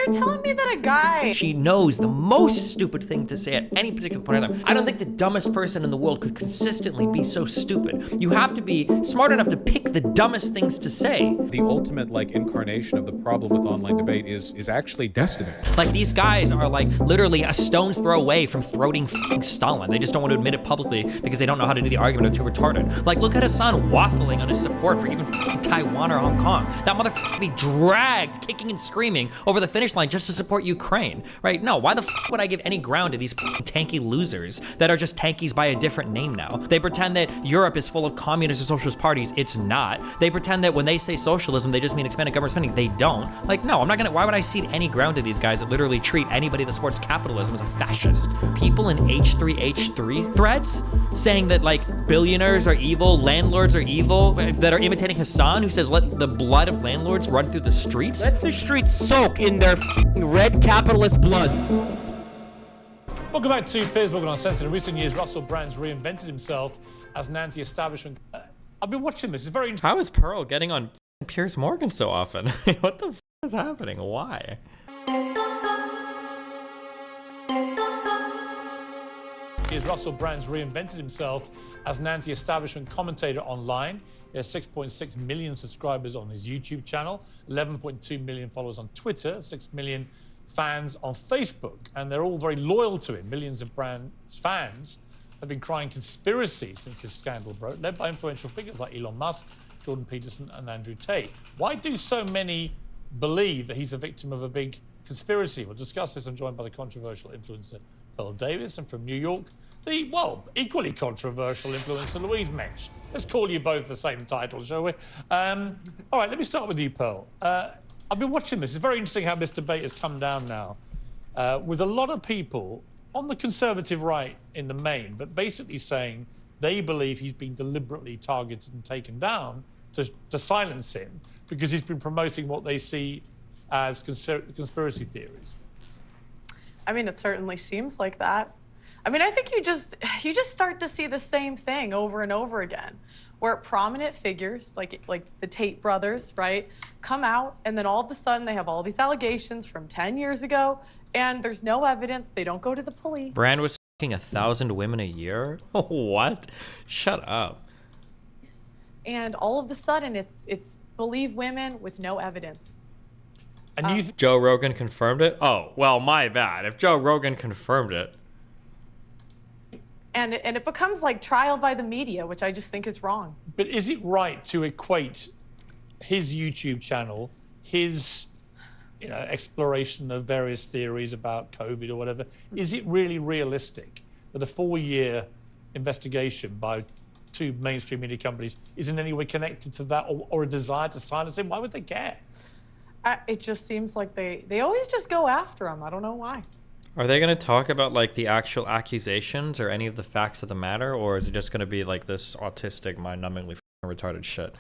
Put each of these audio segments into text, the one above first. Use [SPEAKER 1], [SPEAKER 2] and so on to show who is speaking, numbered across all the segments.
[SPEAKER 1] you're telling me that a guy...
[SPEAKER 2] She knows the most stupid thing to say at any particular point in time. I don't think the dumbest person in the world could consistently be so stupid. You have to be smart enough to pick the dumbest things to say.
[SPEAKER 3] The ultimate, like, incarnation of the problem with online debate is actually destiny.
[SPEAKER 2] Like, these guys are, like, literally a stone's throw away from throating Stalin. They just don't want to admit it publicly because they don't know how to do the argument. They're too retarded. Like, look at Hassan waffling on his support for even Taiwan or Hong Kong. That motherfucker be dragged, kicking and screaming over the finish line just to support Ukraine, right? No, why the would I give any ground to these tanky losers that are just tankies by a different name now? They pretend that Europe is full of communist or socialist parties. It's not. They pretend that when they say socialism, they just mean expanded government spending. They don't. Like, no, I'm not gonna, why would I cede any ground to these guys that literally treat anybody that supports capitalism as a fascist? People in H3H3 threads saying that, like, billionaires are evil, landlords are evil, that are imitating Hassan, who says let the blood of landlords run through the streets.
[SPEAKER 4] Let the streets soak in their red capitalist blood.
[SPEAKER 5] Welcome back to Piers, Welcome Uncensored. In recent years, Russell Brand's reinvented himself as an anti-establishment. I've been watching this. It's very interesting.
[SPEAKER 2] How is Pearl getting on Piers Morgan so often? What the is happening? Why?
[SPEAKER 5] Russell Brand's reinvented himself as an anti-establishment commentator online. He has 6.6 million subscribers on his YouTube channel, 11.2 million followers on Twitter, 6 million fans on Facebook, and they're all very loyal to him. Millions of Brand's fans have been crying conspiracy since his scandal broke, led by influential figures like Elon Musk, Jordan Peterson, and Andrew Tate. Why do so many believe that he's a victim of a big conspiracy? We'll discuss this. I'm joined by the controversial influencer Pearl Davis, and from New York, the, well, equally controversial influencer Louise Mensch. Let's call you both the same title, shall we? All right, let me start with you, Pearl. I've been watching this. It's very interesting how this debate has come down now, with a lot of people on the conservative right in the main, but basically saying they believe he's been deliberately targeted and taken down to silence him because he's been promoting what they see as conspiracy theories.
[SPEAKER 1] I mean, it certainly seems like that. I mean, I think you just start to see the same thing over and over again, where prominent figures like the Tate brothers, right, come out and then all of a sudden they have all these allegations from 10 years ago and there's no evidence. They don't go to the police.
[SPEAKER 2] Brand was fucking 1,000 women a year? What? Shut up.
[SPEAKER 1] And all of a sudden it's believe women with no evidence.
[SPEAKER 5] And you
[SPEAKER 2] Joe Rogan confirmed it? Oh, well, my bad. If Joe Rogan confirmed it.
[SPEAKER 1] And it becomes like trial by the media, which I just think is wrong.
[SPEAKER 5] But is it right to equate his YouTube channel, his exploration of various theories about COVID or whatever, is it really realistic that a 4-year investigation by 2 mainstream media companies is in any way connected to that or a desire to silence him? Why would they care?
[SPEAKER 1] It just seems like they always just go after him. I don't know why.
[SPEAKER 2] Are they going to talk about, like, the actual accusations or any of the facts of the matter, or is it just going to be like this autistic, mind-numbingly retarded shit?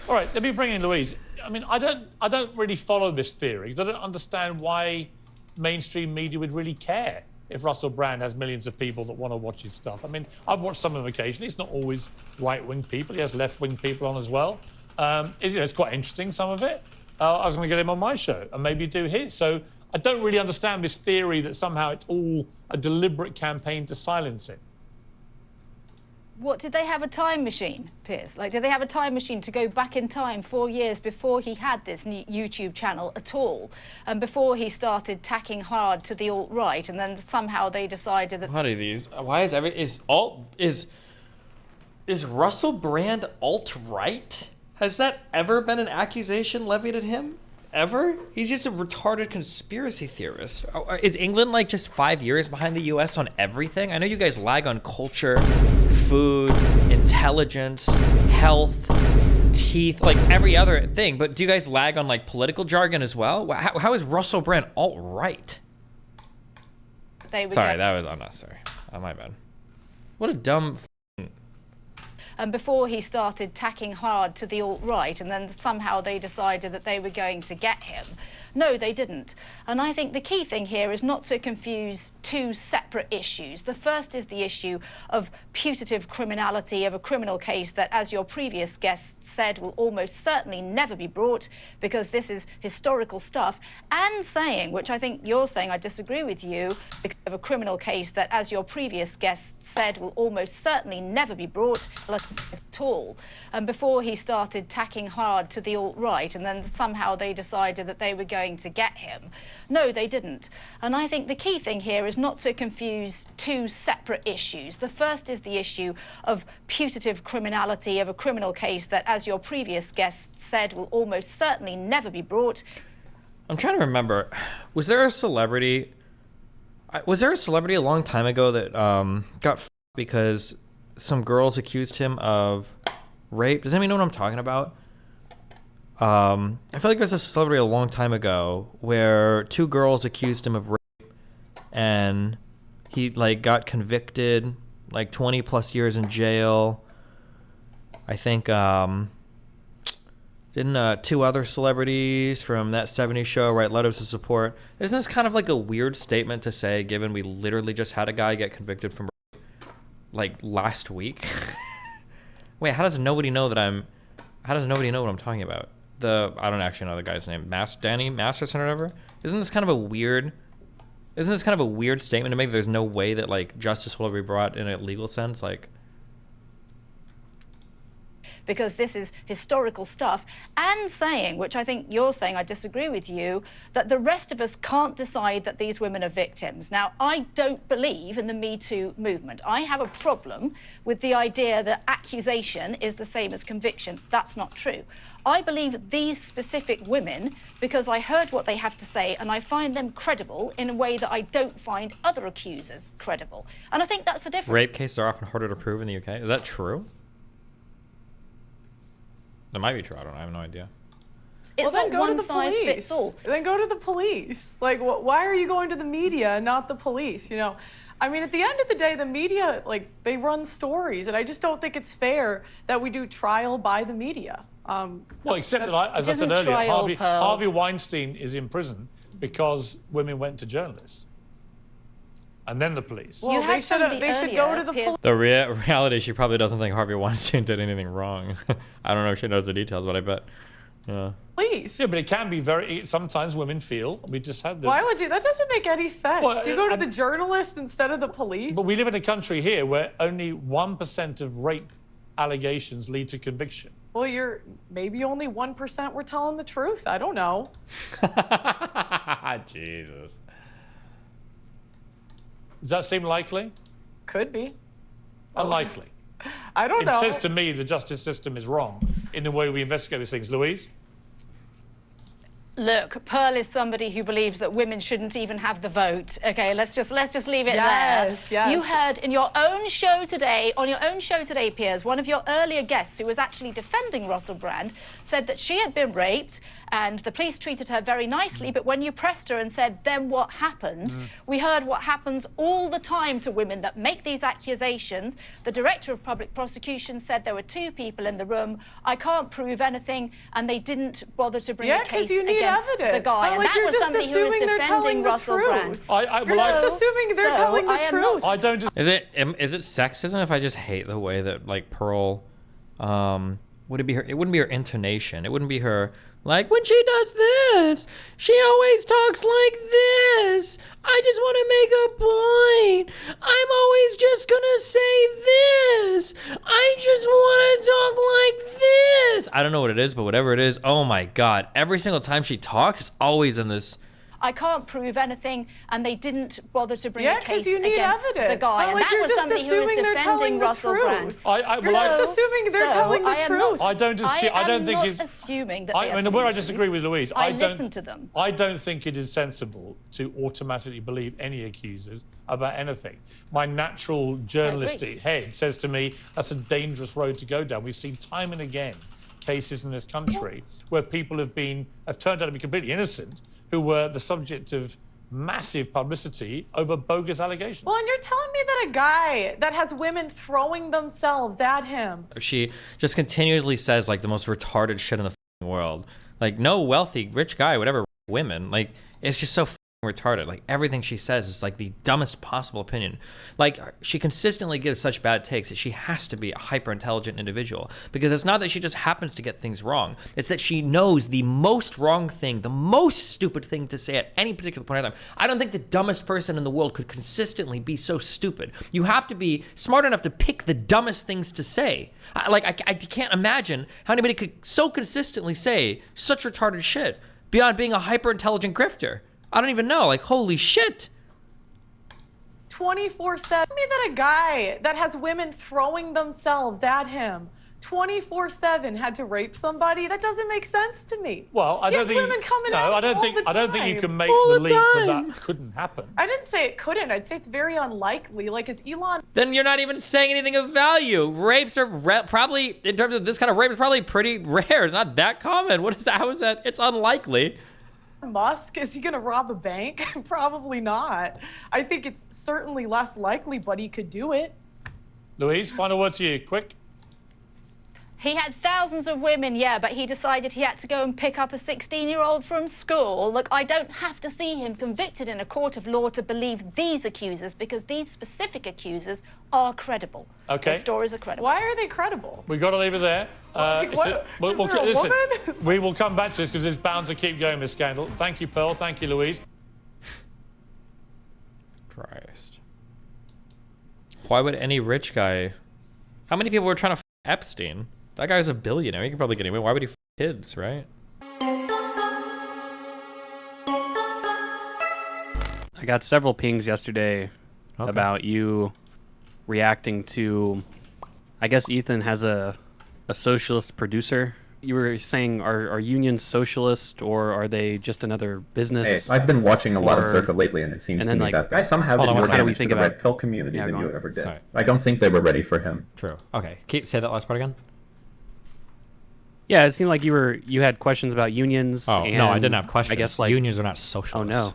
[SPEAKER 5] All right, let me bring in Louise. I mean, I don't really follow this theory because I don't understand why mainstream media would really care if Russell Brand has millions of people that want to watch his stuff. I mean, I've watched some of them occasionally. It's not always right-wing people. He has left-wing people on as well. It's quite interesting, some of it. I was going to get him on my show and maybe do his. So I don't really understand this theory that somehow it's all a deliberate campaign to silence him.
[SPEAKER 6] What, did they have a time machine, Piers? Like, did they have a time machine to go back in time 4 years before he had this new YouTube channel at all, and before he started tacking hard to the alt-right, and then somehow they decided that...
[SPEAKER 2] What are these? Why is is Russell Brand alt-right? Has that ever been an accusation levied at him? Ever? He's just a retarded conspiracy theorist. Is England like just 5 years behind the US on everything? I know you guys lag on culture, food, intelligence, health, teeth, like every other thing, but do you guys lag on like political jargon as well? How is Russell Brand alt-right?
[SPEAKER 6] They would
[SPEAKER 2] sorry, that was unnecessary. Oh, my bad. What a dumb
[SPEAKER 6] before he started tacking hard to the alt-right, and then somehow they decided that they were going to get him. No, they didn't. And I think the key thing here is not to confuse two separate issues. The first is the issue of putative criminality of a criminal case that, as your previous guest said, will almost certainly never be brought because this is historical stuff, and saying, which I think you're saying, I disagree with you, because of a criminal case that, as your previous guest said, will almost certainly never be brought at all. And before he started tacking hard to the alt-right, and then somehow they decided that they were going to get him. No, they didn't. And I think the key thing here is not to confuse two separate issues. The first is the issue of putative criminality of a criminal case that, as your previous guest said, will almost certainly never be brought.
[SPEAKER 2] I'm trying to remember. Was there a celebrity a long time ago that got f***ed because some girls accused him of rape? Does anybody know what I'm talking about? I feel like there was a celebrity a long time ago where two girls accused him of rape, and he like got convicted, like 20 plus years in jail. I think didn't two other celebrities from that 70s show write letters of support? Isn't this kind of like a weird statement to say, given we literally just had a guy get convicted from rape like last week? Wait, how does nobody know what I'm talking about? I don't actually know the guy's name. Danny Masterson or whatever. Isn't this kind of a weird statement to make? There's no way that like justice will be brought in a legal sense, like.
[SPEAKER 6] Because this is historical stuff, and saying, which I think you're saying, I disagree with you, that the rest of us can't decide that these women are victims. Now, I don't believe in the Me Too movement. I have a problem with the idea that accusation is the same as conviction. That's not true. I believe these specific women because I heard what they have to say and I find them credible in a way that I don't find other accusers credible. And I think that's the difference.
[SPEAKER 2] Rape cases are often harder to prove in the UK. Is that true? That might be true. I have no idea.
[SPEAKER 6] It's
[SPEAKER 1] then
[SPEAKER 6] not
[SPEAKER 1] go to
[SPEAKER 6] one
[SPEAKER 1] the
[SPEAKER 6] size
[SPEAKER 1] police.
[SPEAKER 6] fits all.
[SPEAKER 1] Then go to the police. Like, why are you going to the media and not the police? You know, I mean, at the end of the day, the media, like, they run stories, and I just don't think it's fair that we do trial by the media.
[SPEAKER 5] Well, except that, as I said earlier, Harvey Weinstein is in prison because women went to journalists. And then the police.
[SPEAKER 1] Well, they should go to the police.
[SPEAKER 2] The reality is she probably doesn't think Harvey Weinstein did anything wrong. I don't know if she knows the details, but I bet. Yeah.
[SPEAKER 1] Please.
[SPEAKER 5] Yeah, but it can be sometimes women feel, we just had the...
[SPEAKER 1] Why would you? That doesn't make any sense.
[SPEAKER 5] Well,
[SPEAKER 1] you go to the journalist instead of the police.
[SPEAKER 5] But we live in a country here where only 1% of rape allegations lead to conviction.
[SPEAKER 1] Well, maybe only 1% were telling the truth. I don't know.
[SPEAKER 2] Jesus.
[SPEAKER 5] Does that seem likely?
[SPEAKER 1] Could be.
[SPEAKER 5] Unlikely.
[SPEAKER 1] I don't know.
[SPEAKER 5] It says to me the justice system is wrong in the way we investigate these things. Louise?
[SPEAKER 6] Look, Pearl is somebody who believes that women shouldn't even have the vote. Okay, let's just leave it there.
[SPEAKER 1] Yes.
[SPEAKER 6] You heard in your own show today, Piers, one of your earlier guests who was actually defending Russell Brand said that she had been raped and the police treated her very nicely, but when you pressed her and said, then what happened? We heard what happens all the time to women that make these accusations. The director of public prosecution said there were two people in the room. I can't prove anything, and they didn't bother to bring a case against the guy.
[SPEAKER 1] Like,
[SPEAKER 6] and that was somebody who was defending Russell Brand.
[SPEAKER 1] You're just assuming they're telling the truth.
[SPEAKER 5] I don't just...
[SPEAKER 2] Is it sexism if I just hate the way that like Pearl would it be her? It wouldn't be her intonation. It wouldn't be her. Like, when she does this, she always talks like this. I just want to make a point. I'm always just going to say this. I just want to talk like this. I don't know what it is, but whatever it is, oh my God. Every single time she talks, it's always in this...
[SPEAKER 6] I can't prove anything, and they didn't bother to bring a case
[SPEAKER 1] you need
[SPEAKER 6] against
[SPEAKER 1] evidence.
[SPEAKER 6] the guy.
[SPEAKER 1] But,
[SPEAKER 6] and that was somebody who was defending Russell Brand.
[SPEAKER 1] You're just assuming they're telling the truth.
[SPEAKER 5] I don't think it's...
[SPEAKER 6] assuming that
[SPEAKER 5] I mean, where I disagree with Louise.
[SPEAKER 6] I listen to them.
[SPEAKER 5] I don't think it is sensible to automatically believe any accusers about anything. My natural journalistic head says to me, that's a dangerous road to go down. We've seen time and again cases in this country where people have turned out to be completely innocent, who were the subject of massive publicity over bogus allegations.
[SPEAKER 1] Well, and you're telling me that a guy that has women throwing themselves at him.
[SPEAKER 2] She just continually says like the most retarded shit in the world. Like, no wealthy, rich guy would ever women. Like, it's just so retarded. Like, everything she says is like the dumbest possible opinion. Like, she consistently gives such bad takes that she has to be a hyper intelligent individual, because it's not that she just happens to get things wrong, it's that she knows the most wrong thing, the most stupid thing to say at any particular point in time. I don't think the dumbest person in the world could consistently be so stupid. You have to be smart enough to pick the dumbest things to say. I can't imagine how anybody could so consistently say such retarded shit beyond being a hyper intelligent grifter. I don't even know. Like, holy shit.
[SPEAKER 1] 24/7. Tell me that a guy that has women throwing themselves at him 24/7 had to rape somebody. That doesn't make sense to me.
[SPEAKER 5] Well, I
[SPEAKER 1] He
[SPEAKER 5] don't
[SPEAKER 1] has
[SPEAKER 5] think.
[SPEAKER 1] women coming
[SPEAKER 5] No,
[SPEAKER 1] at him
[SPEAKER 5] I don't
[SPEAKER 1] all
[SPEAKER 5] think.
[SPEAKER 1] the
[SPEAKER 5] I don't think you
[SPEAKER 1] time.
[SPEAKER 5] can make
[SPEAKER 2] All
[SPEAKER 5] the
[SPEAKER 2] the
[SPEAKER 5] leap that
[SPEAKER 2] time.
[SPEAKER 5] that couldn't happen.
[SPEAKER 1] I didn't say it couldn't. I'd say it's very unlikely. Like, it's Elon
[SPEAKER 2] Then you're not even saying anything of value. Rapes are probably, in terms of this kind of rape, is probably pretty rare. It's not that common. What is that? How is that? It's unlikely.
[SPEAKER 1] Musk. Is he going to rob a bank? Probably not. I think it's certainly less likely, but he could do it.
[SPEAKER 5] Louise, final word to you, quick.
[SPEAKER 6] He had thousands of women, yeah, but he decided he had to go and pick up a 16-year-old from school. Look, I don't have to see him convicted in a court of law to believe these accusers, because these specific accusers are credible.
[SPEAKER 5] Okay.
[SPEAKER 6] Their stories are credible.
[SPEAKER 1] Why are they credible?
[SPEAKER 5] We've got to leave it there.
[SPEAKER 1] What? Is there a woman?
[SPEAKER 5] We will come back to this because it's bound to keep going, Miss Scandal. Thank you, Pearl. Thank you, Louise.
[SPEAKER 2] Christ. Why would any rich guy... How many people were trying to Epstein? That guy was a billionaire. He could probably get away. Why would he kids, right?
[SPEAKER 7] I got several pings yesterday about you reacting to, I guess Ethan has a socialist producer. You were saying, are unions socialist, or are they just another business?
[SPEAKER 8] Hey, I've been watching a lot of
[SPEAKER 7] Or-
[SPEAKER 8] Zerka lately, and it seems
[SPEAKER 7] and
[SPEAKER 8] to
[SPEAKER 7] then,
[SPEAKER 8] me
[SPEAKER 7] like-
[SPEAKER 8] that guy somehow did
[SPEAKER 2] Hold on,
[SPEAKER 8] more
[SPEAKER 2] how do
[SPEAKER 7] we
[SPEAKER 8] damage to
[SPEAKER 7] think
[SPEAKER 8] the
[SPEAKER 7] about-
[SPEAKER 8] red pill community
[SPEAKER 7] Yeah,
[SPEAKER 8] than
[SPEAKER 7] go
[SPEAKER 8] you
[SPEAKER 7] on.
[SPEAKER 8] ever did.
[SPEAKER 2] Sorry.
[SPEAKER 8] I don't think they were ready for him.
[SPEAKER 2] True. Okay. Say that last part again.
[SPEAKER 7] Yeah, it seemed like you had questions about unions.
[SPEAKER 2] Oh,
[SPEAKER 7] and
[SPEAKER 2] no, I didn't have questions.
[SPEAKER 7] I guess like
[SPEAKER 2] unions are not socialist.
[SPEAKER 7] Oh no.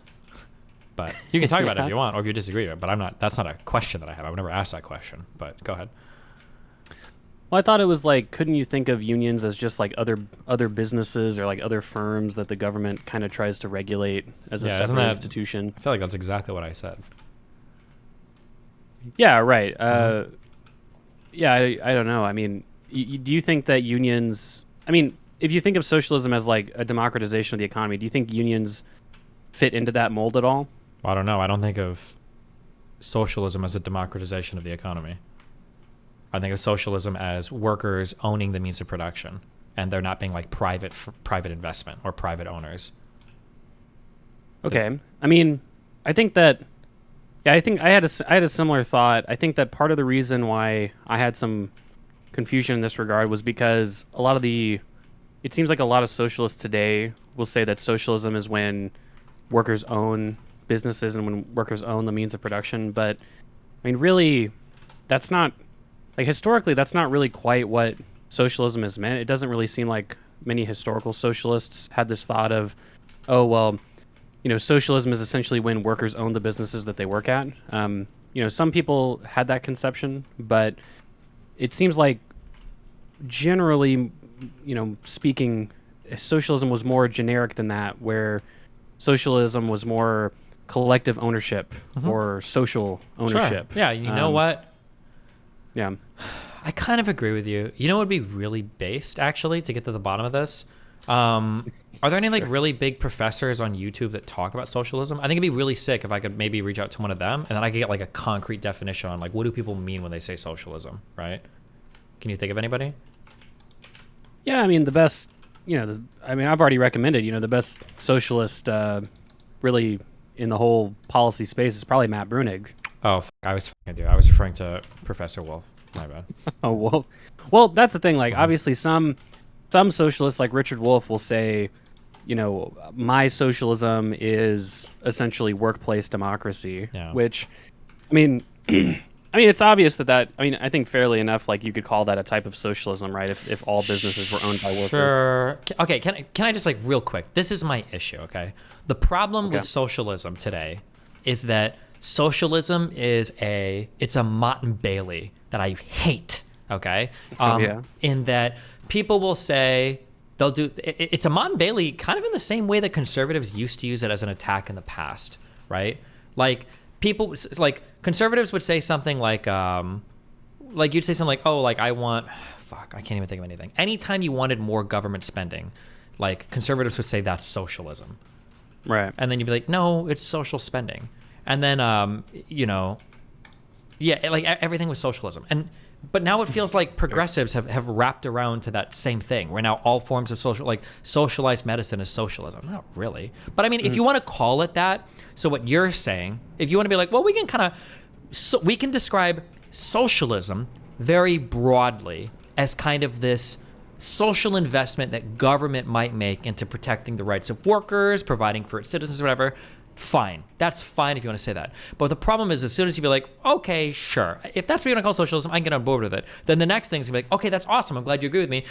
[SPEAKER 2] But you can talk about it
[SPEAKER 7] Yeah.
[SPEAKER 2] if you want, or if you disagree. But I'm not. That's not a question that I have. I've never asked that question. But go ahead.
[SPEAKER 7] Well, I thought it was like, couldn't you think of unions as just like other businesses or like other firms that the government kind of tries to regulate as a
[SPEAKER 2] Yeah, isn't
[SPEAKER 7] separate
[SPEAKER 2] that-
[SPEAKER 7] institution?
[SPEAKER 2] I feel like that's exactly what I said.
[SPEAKER 7] Yeah, right. Yeah, I don't know. I mean, do you think that unions? I mean, if you think of socialism as like a democratization of the economy, do you think unions fit into that mold at all?
[SPEAKER 2] Well, I don't know. I don't think of socialism as a democratization of the economy. I think of socialism as workers owning the means of production, and there not being like private investment or private owners.
[SPEAKER 7] Okay. I mean, I think that. Yeah, I think I had a similar thought. I think that part of the reason why I had some confusion in this regard was because it seems like a lot of socialists today will say that socialism is when workers own businesses and when workers own the means of production. But I mean, really, that's not, like, historically, that's not really quite what socialism has meant. It doesn't really seem like many historical socialists had this thought of, oh, well, you know, socialism is essentially when workers own the businesses that they work at. You know, some people had that conception, but it seems like generally, you know, speaking, socialism was more generic than that, where socialism was more collective ownership or social ownership.
[SPEAKER 2] Sure. Yeah, you know what?
[SPEAKER 7] Yeah.
[SPEAKER 2] I kind of agree with you. You know what would be really based, actually, to get to the bottom of this? Are there any like really big professors on YouTube that talk about socialism? I think it'd be really sick if I could maybe reach out to one of them, and then I could get like a concrete definition on like, what do people mean when they say socialism, right? Can you think of anybody?
[SPEAKER 7] Yeah, I mean, the best, you know, I mean, I've already recommended, you know, the best socialist really in the whole policy space is probably Matt Brunig.
[SPEAKER 2] Oh, I was fucking with you. I was referring to Professor Wolf. My bad.
[SPEAKER 7] Oh, well, that's the thing. Like, obviously, some socialists like Richard Wolff will say, you know, my socialism is essentially workplace democracy,
[SPEAKER 2] Yeah.
[SPEAKER 7] which, I mean, I mean, it's obvious that I mean, I think fairly enough, like you could call that a type of socialism, right? If all businesses were owned by workers.
[SPEAKER 2] Sure. Okay, can I just like real quick? This is my issue, okay? The problem with socialism today is that socialism is it's a Mott and Bailey that I hate, okay? In that people will say they'll do it's a Mott and Bailey kind of in the same way that conservatives used to use it as an attack in the past, right? Like people like conservatives would say something like you'd say something like, oh, like I can't even think of anything. Anytime you wanted more government spending, like conservatives would say that's socialism.
[SPEAKER 7] Right.
[SPEAKER 2] And then you'd be like, no, it's social spending. And then, like everything was socialism. But now it feels like progressives have wrapped around to that same thing, where now all forms of socialized medicine is socialism. Not really. But I mean, if you want to call it that, so what you're saying, if you want to be like, well, we can describe socialism very broadly as kind of this social investment that government might make into protecting the rights of workers, providing for its citizens, or whatever. Fine. That's fine if you want to say that. But the problem is, as soon as you be like, okay, sure, if that's what you're going to call socialism, I can get on board with it. Then the next thing is going to be like, okay, that's awesome. I'm glad you agree with me.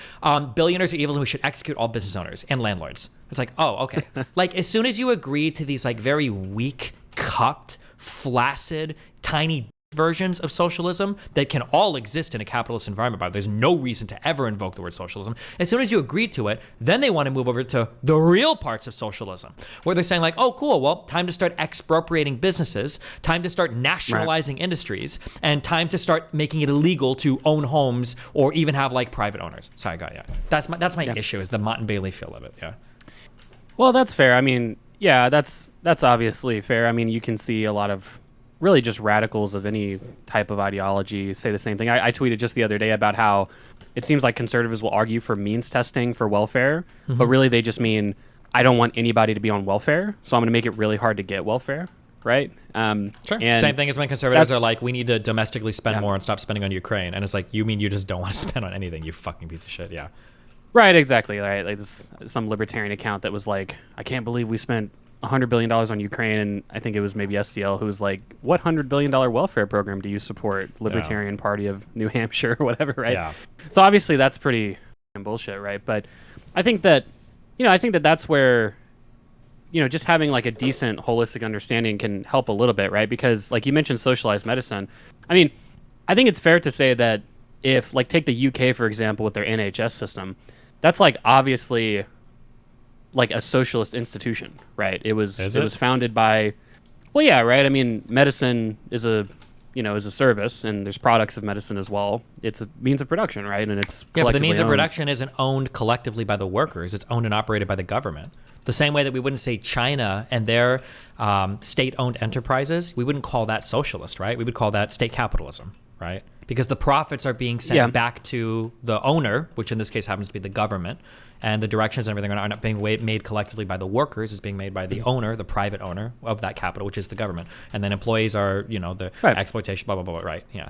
[SPEAKER 2] Billionaires are evil and we should execute all business owners and landlords. It's like, oh, okay. Like, as soon as you agree to these like very weak, cupped, flaccid, tiny versions of socialism that can all exist in a capitalist environment, but there's no reason to ever invoke the word socialism. As soon as you agree to it, then they want to move over to the real parts of socialism, where they're saying like, oh, cool, well, time to start expropriating businesses, time to start nationalizing industries, and time to start making it illegal to own homes or even have like private owners. Sorry, that's my issue, is the Mott and Bailey feel of it. Yeah.
[SPEAKER 7] Well, that's fair. I mean, yeah, that's obviously fair. I mean, you can see a lot of really just radicals of any type of ideology say the same thing. I tweeted just the other day about how it seems like conservatives will argue for means testing for welfare, but really they just mean, I don't want anybody to be on welfare, so I'm going to make it really hard to get welfare, right?
[SPEAKER 2] Sure. Same thing as when conservatives are like, we need to domestically spend more and stop spending on Ukraine. And it's like, you mean you just don't want to spend on anything, you fucking piece of shit, yeah.
[SPEAKER 7] Right, exactly, right? Like this, some libertarian account that was like, I can't believe we spent $100 billion on Ukraine, and I think it was maybe SDL who was like, what $100 billion welfare program do you support? Libertarian Party of New Hampshire or whatever, right? Yeah. So obviously that's pretty bullshit, right? But I think that, that's where, just having like a decent holistic understanding can help a little bit, right? Because like you mentioned socialized medicine. I mean, I think it's fair to say that if, like, take the UK, for example, with their NHS system, that's like obviously like a socialist institution, right? It was founded by, well, yeah, right. I mean, medicine is a service, and there's products of medicine as well. It's a means of production, right? And it's
[SPEAKER 2] but the means of production isn't owned collectively by the workers. It's owned and operated by the government. The same way that we wouldn't say China and their state-owned enterprises, we wouldn't call that socialist, right? We would call that state capitalism, right? Because the profits are being sent back to the owner, which in this case happens to be the government, and the directions and everything are not being made collectively by the workers. It's being made by the owner, the private owner of that capital, which is the government. And then employees are, the exploitation, blah, blah, blah, right? Yeah.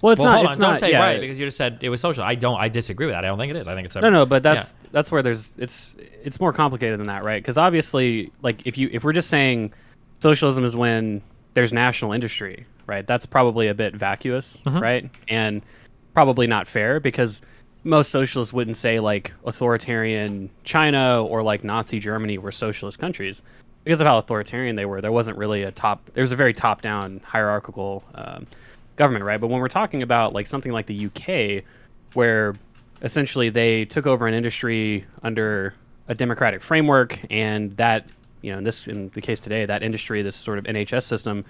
[SPEAKER 7] Well, it's not.
[SPEAKER 2] Don't say right, because you just said it was social. I disagree with that. I don't think it is. I think it's
[SPEAKER 7] no, but that's where it's more complicated than that, right? Because obviously, like if we're just saying socialism is when there's national industry, right? That's probably a bit vacuous, right? And probably not fair, because most socialists wouldn't say like authoritarian China or like Nazi Germany were socialist countries because of how authoritarian they were. There wasn't really there was a very top-down hierarchical government, right? But when we're talking about like something like the UK, where essentially they took over an industry under a democratic framework, and that, in the case today, that industry, this sort of NHS system,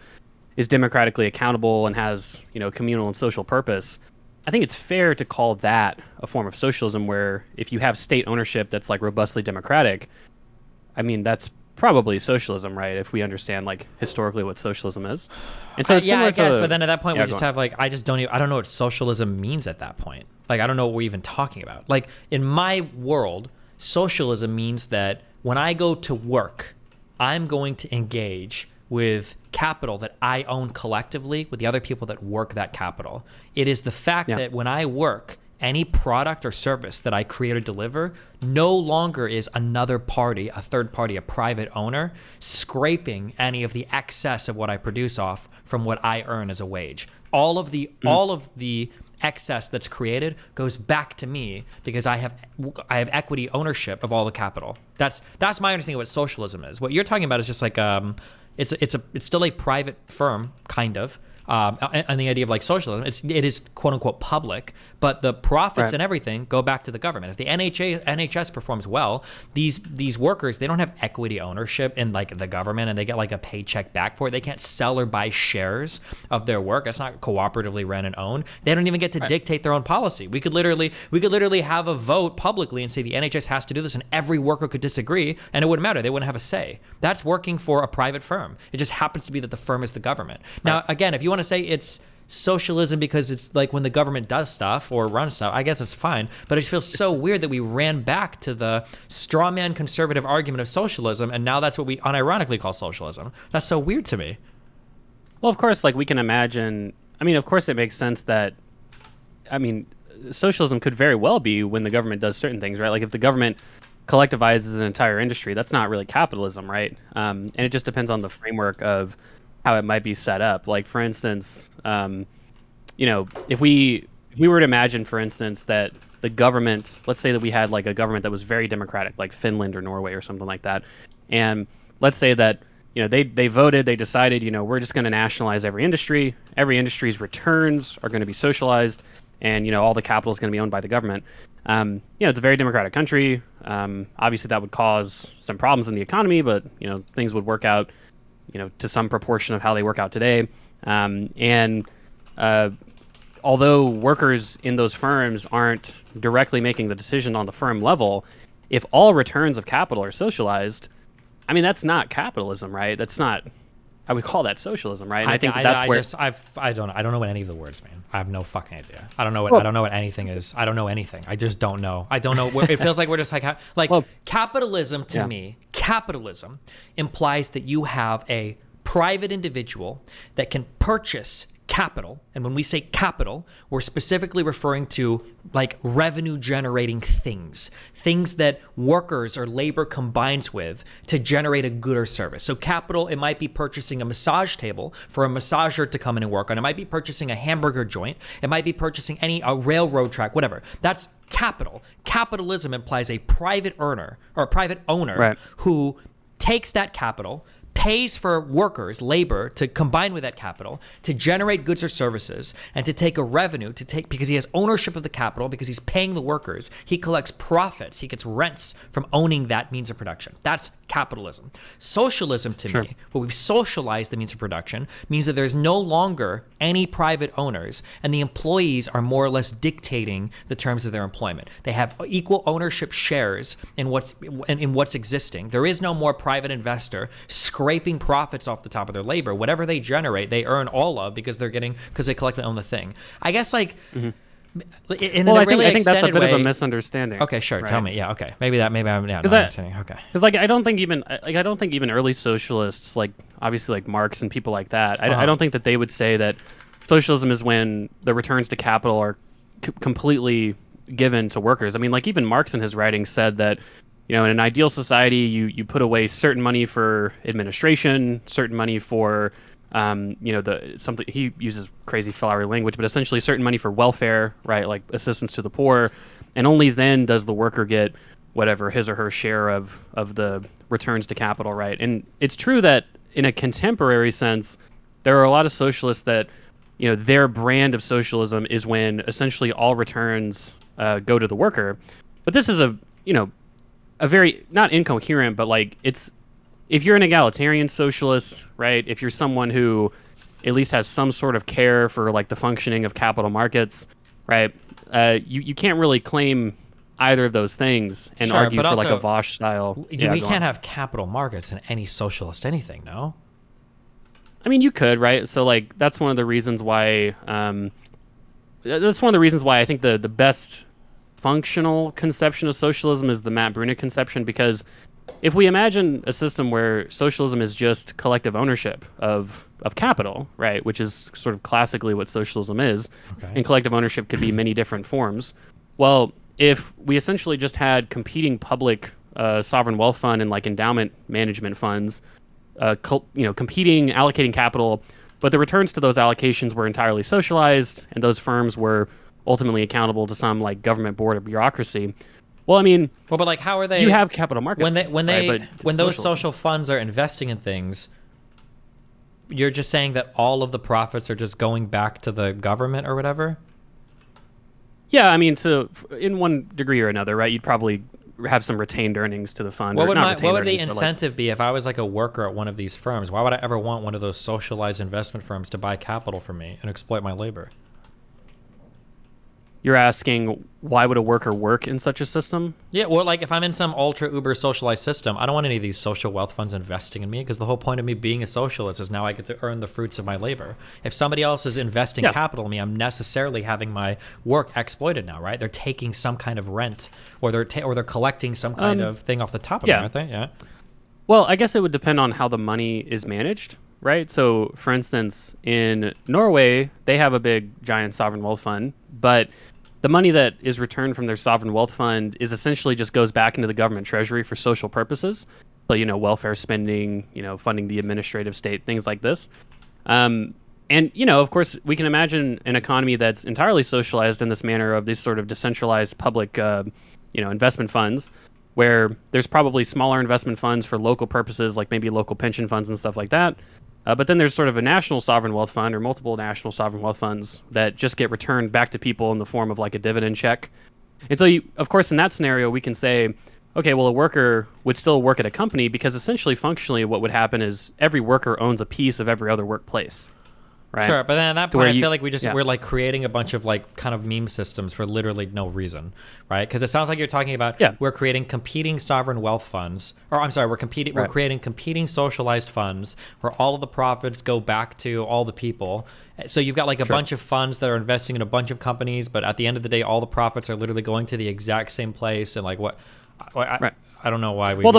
[SPEAKER 7] is democratically accountable and has, communal and social purpose. I think it's fair to call that a form of socialism, where if you have state ownership that's like robustly democratic, I mean, that's probably socialism, right? If we understand like historically what socialism is. And so it's
[SPEAKER 2] I guess, but then at that point we just have like, I don't know what socialism means at that point. Like, I don't know what we're even talking about. Like, in my world, socialism means that when I go to work, I'm going to engage with capital that I own collectively with the other people that work that capital. It is the fact that when I work, any product or service that I create or deliver no longer is another party, a third party, a private owner, scraping any of the excess of what I produce off from what I earn as a wage. all of the excess that's created goes back to me because I have equity ownership of all the capital. That's my understanding of what socialism is. What you're talking about is just like it's still a private firm kind of. And the idea of like socialism, it is quote unquote public, but the profits and everything go back to the government. If the NHS performs well, these workers, they don't have equity ownership in like the government and they get like a paycheck back for it. They can't sell or buy shares of their work. It's not cooperatively run and owned. They don't even get to dictate their own policy. We could literally have a vote publicly and say the NHS has to do this, and every worker could disagree and it wouldn't matter. They wouldn't have a say. That's working for a private firm. It just happens to be that the firm is the government. Now, again, if you want to say it's socialism because it's like when the government does stuff or runs stuff, I guess it's fine. But it feels so weird that we ran back to the straw man conservative argument of socialism, and now that's what we unironically call socialism. That's so weird to me.
[SPEAKER 7] Well, of course, like we can imagine. I mean, of course, it makes sense that. I mean, socialism could very well be when the government does certain things, right? Like if the government collectivizes an entire industry, that's not really capitalism, right? And it just depends on the framework of how it might be set up. Like for instance, if we were to imagine, for instance, that the government, let's say that we had like a government that was very democratic, like Finland or Norway or something like that, and let's say that they voted, they decided, we're just going to nationalize every industry's returns are going to be socialized, and all the capital is going to be owned by the government. It's a very democratic country. Obviously that would cause some problems in the economy, but things would work out to some proportion of how they work out today. Although workers in those firms aren't directly making the decision on the firm level, if all returns of capital are socialized, I mean, that's not capitalism, right? That's not, I would call that socialism, right? And I think that's where
[SPEAKER 2] I don't know what any of the words mean. I have no fucking idea. I don't know what anything is. I don't know anything. I just don't know. I don't know. It feels like we're just capitalism to me. Capitalism implies that you have a private individual that can purchase capital, and when we say capital, we're specifically referring to like revenue generating things that workers or labor combines with to generate a good or service. So capital, it might be purchasing a massage table for a massager to come in and work on. It might be purchasing a hamburger joint. It might be purchasing a railroad track, whatever. That's capital. Capitalism implies a private earner or a private owner who takes that capital, pays for workers, labor, to combine with that capital to generate goods or services, and to take a revenue because he has ownership of the capital, because he's paying the workers, he collects profits, he gets rents from owning that means of production. That's capitalism. Socialism to me, where we've socialized the means of production, means that there's no longer any private owners, and the employees are more or less dictating the terms of their employment. They have equal ownership shares in what's existing. There is no more private investor scraping profits off the top of their labor. Whatever they generate, they earn all of because they collectively own the thing. I guess I think that's a bit of a
[SPEAKER 7] misunderstanding.
[SPEAKER 2] Okay, sure. Right? Tell me. Yeah. Okay. Maybe I'm not understanding. Okay.
[SPEAKER 7] Because I don't think even early socialists, like obviously like Marx and people like that, I don't think that they would say that socialism is when the returns to capital are completely given to workers. I mean, like even Marx in his writings said that in an ideal society, you put away certain money for administration, certain money for, something he uses crazy flowery language, but essentially certain money for welfare, right? Like assistance to the poor, and only then does the worker get whatever his or her share of the returns to capital, right? And it's true that in a contemporary sense, there are a lot of socialists that, their brand of socialism is when essentially all returns go to the worker, but this is a very not incoherent, but like if you're an egalitarian socialist, right? If you're someone who at least has some sort of care for like the functioning of capital markets, right? You can't really claim either of those things and argue for like a Vaush style.
[SPEAKER 2] We can't have capital markets in any socialist anything, no?
[SPEAKER 7] I mean, you could, right? So like that's one of the reasons why. That's one of the reasons why I think the best functional conception of socialism is the Matt Brunick conception, because if we imagine a system where socialism is just collective ownership of capital, right, which is sort of classically what socialism is, and collective ownership could be many different forms. Well, if we essentially just had competing public sovereign wealth fund and like endowment management funds, competing, allocating capital But the returns to those allocations were entirely socialized, and those firms were ultimately accountable to some like government board or bureaucracy. Well, I mean,
[SPEAKER 2] Well, but like, how are they?
[SPEAKER 7] you have capital markets
[SPEAKER 2] when
[SPEAKER 7] right? But
[SPEAKER 2] when
[SPEAKER 7] it's
[SPEAKER 2] those
[SPEAKER 7] socialism.
[SPEAKER 2] social funds are investing in things, you're just saying that all of the profits are just going back to the government or whatever.
[SPEAKER 7] Yeah, I mean, in one degree or another, right? You'd probably have some retained earnings to the fund.
[SPEAKER 2] What
[SPEAKER 7] or
[SPEAKER 2] would
[SPEAKER 7] not retained
[SPEAKER 2] what would the
[SPEAKER 7] earnings, but, like,
[SPEAKER 2] incentive be if I was like a worker at one of these firms? Why would I ever want one of those socialized investment firms to buy capital from me and exploit my labor?
[SPEAKER 7] you're asking why would a worker work in such a system?
[SPEAKER 2] Yeah, well, like if I'm in some ultra uber socialized system, I don't want any of these social wealth funds investing in me, because the whole point of me being a socialist is now I get to earn the fruits of my labor. If somebody else is investing
[SPEAKER 7] Yeah.
[SPEAKER 2] capital in me, I'm necessarily having my work exploited now, right? They're taking some kind of rent, or they're collecting some kind of thing off the top of
[SPEAKER 7] yeah.
[SPEAKER 2] me, aren't they? Yeah.
[SPEAKER 7] Well, I guess it would depend on how the money is managed, right? So, for instance, in Norway, they have a big, giant sovereign wealth fund, but the money that is returned from their sovereign wealth fund is essentially just goes back into the government treasury for social purposes. So, welfare spending, funding the administrative state, things like this. And, of course, we can imagine an economy that's entirely socialized in this manner of these sort of decentralized public, investment funds, where there's probably smaller investment funds for local purposes, like maybe local pension funds and stuff like that. But then there's sort of a national sovereign wealth fund or multiple national sovereign wealth funds that just get returned back to people in the form of like a dividend check. And so, of course, in that scenario, we can say, okay, well, a worker would still work at a company because essentially, functionally, what would happen is every worker owns a piece of every other workplace. Right?
[SPEAKER 2] Sure, but then at that
[SPEAKER 7] To where
[SPEAKER 2] point, I
[SPEAKER 7] you-
[SPEAKER 2] feel like
[SPEAKER 7] yeah.
[SPEAKER 2] we're like creating a bunch of like kind of meme systems for literally no reason, right? Because it sounds like you're talking about we're creating competing sovereign wealth funds, or I'm sorry, we're
[SPEAKER 7] Right.
[SPEAKER 2] creating competing socialized funds where all of the profits go back to all the people. So you've got like a bunch of funds that are investing in a bunch of companies, but at the end of the day, all the profits are literally going to the exact same place. And like I don't know why we.
[SPEAKER 7] Well,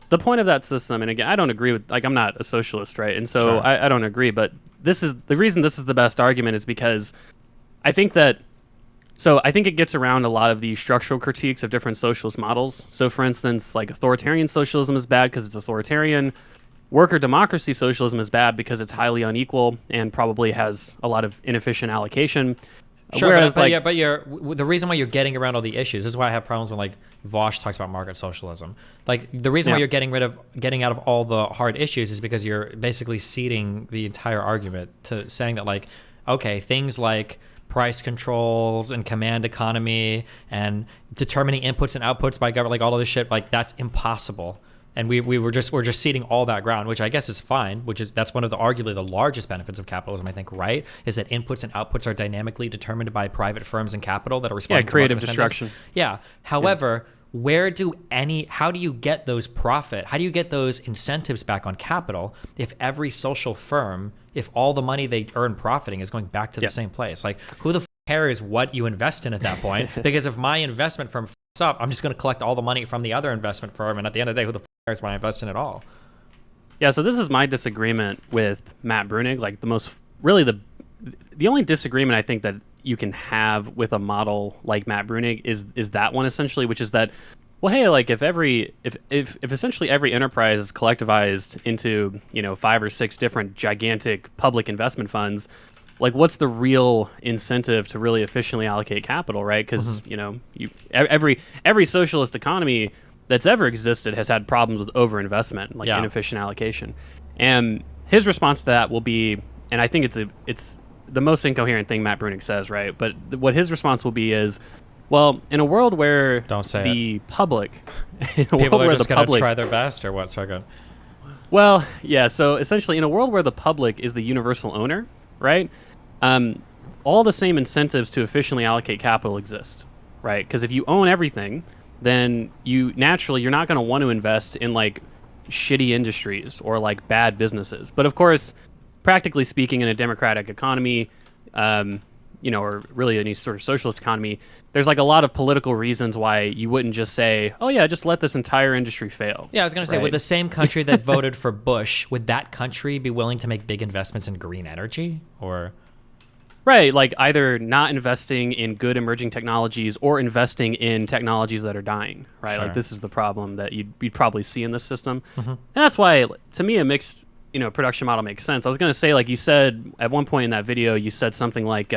[SPEAKER 7] the point of that system, and again, I don't agree with, like, I'm not a socialist, right? And so
[SPEAKER 2] Sure.
[SPEAKER 7] I don't agree, but this is the reason this is the best argument is because I think it gets around a lot of the structural critiques of different socialist models. So for instance, like authoritarian socialism is bad because it's authoritarian. Worker democracy socialism is bad because it's highly unequal and probably has a lot of inefficient allocation.
[SPEAKER 2] Sure,
[SPEAKER 7] Whereas,
[SPEAKER 2] but the reason why you're getting around all the issues, this is why I have problems when like Vaush talks about market socialism. Like the reason why you're getting out of all the hard issues is because you're basically ceding the entire argument to saying that like, okay, things like price controls and command economy and determining inputs and outputs by government, like all of this shit, like that's impossible. And we're just ceding all that ground, which I guess is fine. That's one of the arguably the largest benefits of capitalism, I think, right? Is that inputs and outputs are dynamically determined by private firms and capital that are responding to
[SPEAKER 7] creative
[SPEAKER 2] market incentives.
[SPEAKER 7] destruction.
[SPEAKER 2] Yeah. However, how do you get those how do you get those incentives back on capital if every social firm, if all the money they earn profiting is going back to the same place? Like, who the cares what you invest in at that point? Because if my investment firm up, I'm just going to collect all the money from the other investment firm, and at the end of the day, who the cares when I invest in it all?
[SPEAKER 7] Yeah, so this is my disagreement with Matt Bruenig. Like the only disagreement I think that you can have with a model like Matt Bruenig is that one essentially, which is that, well, hey, like if essentially every enterprise is collectivized into 5 or 6 different gigantic public investment funds, like what's the real incentive to really efficiently allocate capital, right? Because every socialist economy that's ever existed has had problems with overinvestment, like inefficient allocation. And his response to that will be, and I think it's the most incoherent thing Matt Bruenig says, right? But what his response will be is, well, in a world where public,
[SPEAKER 2] people are just going to try their best, or what? Sorry, go ahead.
[SPEAKER 7] Well, yeah. So essentially, in a world where the public is the universal owner, right? All the same incentives to efficiently allocate capital exist, right? Because if you own everything, then you're not going to want to invest in like shitty industries or like bad businesses. But of course, practically speaking, in a democratic economy, or really any sort of socialist economy, there's like a lot of political reasons why you wouldn't just say, oh yeah, just let this entire industry fail.
[SPEAKER 2] Yeah, I was going to say, would the same country that voted for Bush, would that country be willing to make big investments in green energy? Or...
[SPEAKER 7] Right, like either not investing in good emerging technologies or investing in technologies that are dying, right?
[SPEAKER 2] Sure.
[SPEAKER 7] Like this is the problem that you'd probably see in this system. And that's why, to me, a mixed production model makes sense. I was going to say, like you said at one point in that video, you said something like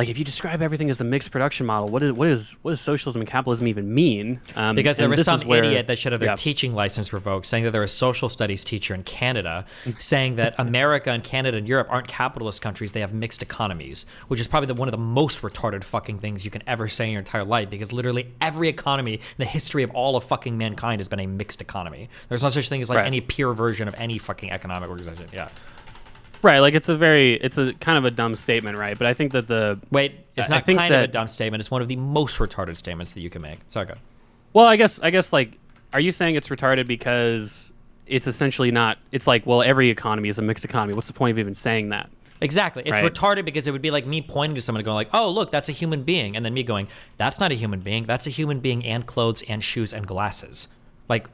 [SPEAKER 7] if you describe everything as a mixed production model, what does socialism and capitalism even mean?
[SPEAKER 2] Because there was some idiot that should have their
[SPEAKER 7] yeah.
[SPEAKER 2] teaching license revoked, saying that they're a social studies teacher in Canada, saying that America and Canada and Europe aren't capitalist countries, they have mixed economies, which is probably one of the most retarded fucking things you can ever say in your entire life, because literally every economy in the history of all of fucking mankind has been a mixed economy. There's no such thing as like any pure version of any fucking economic organization. Yeah.
[SPEAKER 7] Right, like it's a kind of a dumb statement, right? But I think that
[SPEAKER 2] it's not kind of a dumb statement. It's one of the most retarded statements that you can make. Sorry, go.
[SPEAKER 7] Well, I guess like, are you saying it's retarded because it's essentially not? It's like, well, every economy is a mixed economy. What's the point of even saying that?
[SPEAKER 2] Exactly. It's
[SPEAKER 7] right?
[SPEAKER 2] retarded because it would be like me pointing to someone and going like, oh, look, that's a human being. And then me going, that's not a human being. That's a human being and clothes and shoes and glasses. Like,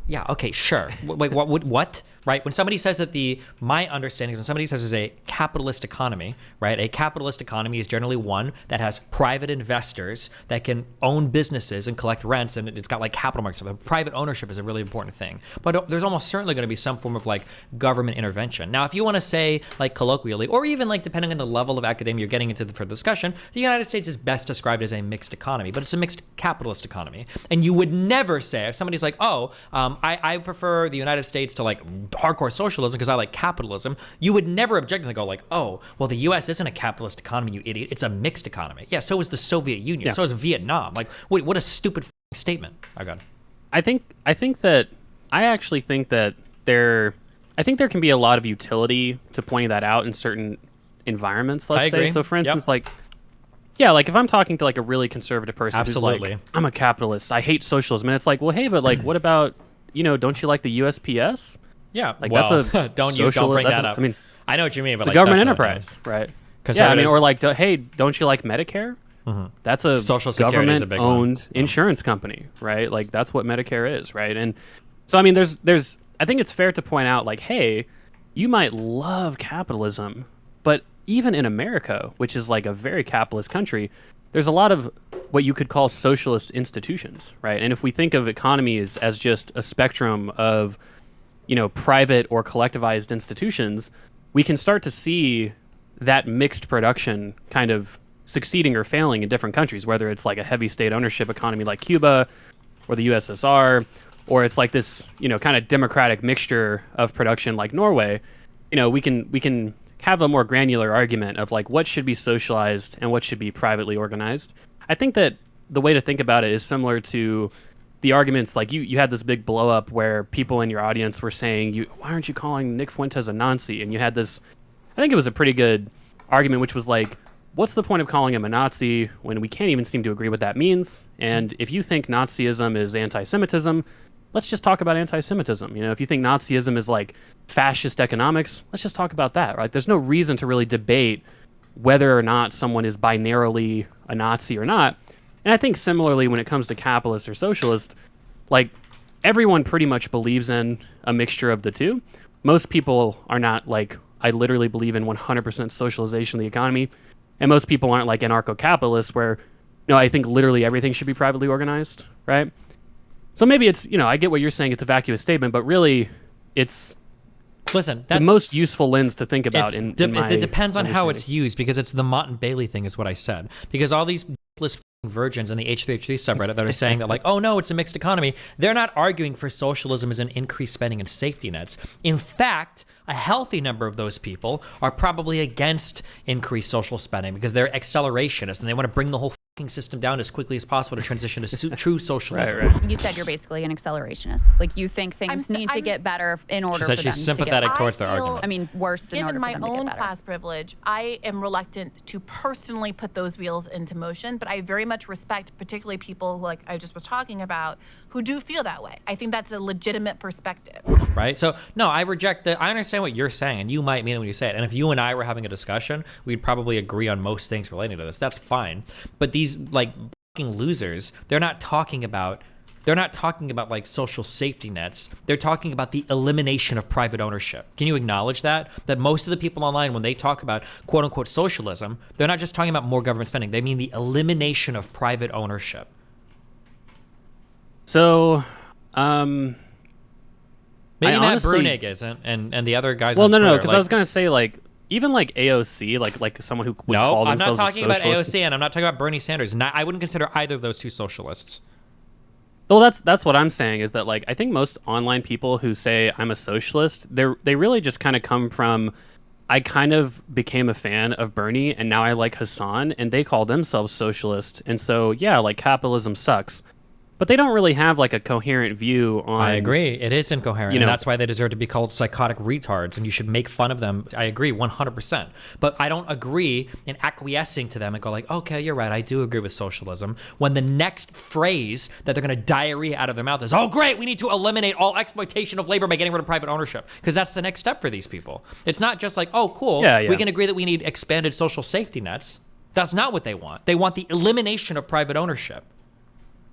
[SPEAKER 2] yeah, okay, sure. Wait, what? Right? When somebody says that my understanding, when somebody says there's a capitalist economy, right? A capitalist economy is generally one that has private investors that can own businesses and collect rents, and it's got like capital markets. Private ownership is a really important thing. But there's almost certainly going to be some form of like government intervention. Now, if you want to say like colloquially, or even like depending on the level of academia you're getting into for the discussion, the United States is best described as a mixed economy, but it's a mixed capitalist economy. And you would never say, if somebody's like, oh, I prefer the United States to like hardcore socialism because I like capitalism, you would never object and go like, oh, well, the U.S. isn't a capitalist economy, you idiot. It's a mixed economy. Yeah, so is the Soviet Union. Yeah. So is Vietnam. Like, wait, what a stupid statement. Oh, God.
[SPEAKER 7] I actually think that there can be a lot of utility to pointing that out in certain environments, let's say. So, for instance, like if I'm talking to like a really conservative person who's like, I'm a capitalist, I hate socialism, and it's like, well, hey, but like, what about, don't you like the USPS?
[SPEAKER 2] Yeah,
[SPEAKER 7] like
[SPEAKER 2] that's
[SPEAKER 7] a
[SPEAKER 2] don't bring that up. I mean, I know what you mean, but
[SPEAKER 7] it's
[SPEAKER 2] like,
[SPEAKER 7] a government enterprise, right? Yeah, I mean, or like, hey, don't you like Medicare?
[SPEAKER 2] Mm-hmm.
[SPEAKER 7] That's a
[SPEAKER 2] Social Security is a big
[SPEAKER 7] government-owned insurance company, right? Like that's what Medicare is, right? And so I mean, there's I think it's fair to point out like, hey, you might love capitalism, but even in America, which is like a very capitalist country, there's a lot of what you could call socialist institutions, right? And if we think of economies as just a spectrum of private or collectivized institutions, we can start to see that mixed production kind of succeeding or failing in different countries, whether it's like a heavy state ownership economy like Cuba or the USSR, or it's like this, kind of democratic mixture of production like Norway. We can have a more granular argument of like what should be socialized and what should be privately organized. I think that the way to think about it is similar to the arguments, like you had this big blow up where people in your audience were saying, why aren't you calling Nick Fuentes a Nazi? And you had this, I think it was a pretty good argument, which was like, what's the point of calling him a Nazi when we can't even seem to agree what that means? And if you think Nazism is anti-Semitism, let's just talk about anti-Semitism. If you think Nazism is like fascist economics, let's just talk about that, right? There's no reason to really debate whether or not someone is binarily a Nazi or not. And I think similarly, when it comes to capitalist or socialist, like everyone pretty much believes in a mixture of the two. Most people are not like, I literally believe in 100% socialization of the economy. And most people aren't like anarcho-capitalists where, I think literally everything should be privately organized, right? So maybe it's, I get what you're saying, it's a vacuous statement, but really it's
[SPEAKER 2] the
[SPEAKER 7] most useful lens to think about.
[SPEAKER 2] It depends on how it's used, because it's the Mott and Bailey thing is what I said. Because all these virgins in the H3H3 subreddit that are saying that like, oh no, it's a mixed economy, they're not arguing for socialism as an increased spending and safety nets. In fact, a healthy number of those people are probably against increased social spending because they're accelerationists and they want to bring the whole system down as quickly as possible to transition to true socialism.
[SPEAKER 7] Right.
[SPEAKER 9] You said you're basically an accelerationist. Like you think things need to get better in order for them to get better.
[SPEAKER 2] She's sympathetic towards their argument.
[SPEAKER 9] I mean, worse in order for them to get better.
[SPEAKER 10] Given my own class privilege, I am reluctant to personally put those wheels into motion, but I very much respect particularly people who, like I just was talking about, who do feel that way. I think that's a legitimate perspective.
[SPEAKER 2] Right? So, no, I reject that. I understand what you're saying, and you might mean it when you say it. And if you and I were having a discussion, we'd probably agree on most things relating to this. That's fine. But these like fucking losers, they're not talking about like social safety nets. They're talking about the elimination of private ownership. Can you acknowledge that most of the people online, when they talk about quote unquote socialism, they're not just talking about more government spending. They mean the elimination of private ownership.
[SPEAKER 7] So,
[SPEAKER 2] Maybe
[SPEAKER 7] I
[SPEAKER 2] Matt
[SPEAKER 7] honestly,
[SPEAKER 2] Brunig isn't, and the other guys.
[SPEAKER 7] well,
[SPEAKER 2] on
[SPEAKER 7] no,
[SPEAKER 2] Twitter,
[SPEAKER 7] because I was gonna say like even like AOC, like someone who would
[SPEAKER 2] no,
[SPEAKER 7] call
[SPEAKER 2] I'm not
[SPEAKER 7] themselves
[SPEAKER 2] talking
[SPEAKER 7] a
[SPEAKER 2] about
[SPEAKER 7] socialist.
[SPEAKER 2] AOC, and I'm not talking about Bernie Sanders. I wouldn't consider either of those two socialists.
[SPEAKER 7] Well, that's what I'm saying is that like I think most online people who say I'm a socialist, they really just kind of come from I kind of became a fan of Bernie and now I like Hassan and they call themselves socialist. And so yeah, like capitalism sucks. But they don't really have like a coherent view on.
[SPEAKER 2] I agree. It is incoherent.
[SPEAKER 7] You know,
[SPEAKER 2] and that's why they deserve to be called psychotic retards, and you should make fun of them. I agree 100%. But I don't agree in acquiescing to them and go like, okay, you're right. I do agree with socialism. When the next phrase that they're going to diarrhea out of their mouth is, oh, great, we need to eliminate all exploitation of labor by getting rid of private ownership. Because that's the next step for these people. It's not just like, oh, cool.
[SPEAKER 7] Yeah.
[SPEAKER 2] We can agree that we need expanded social safety nets. That's not what they want. They want the elimination of private ownership.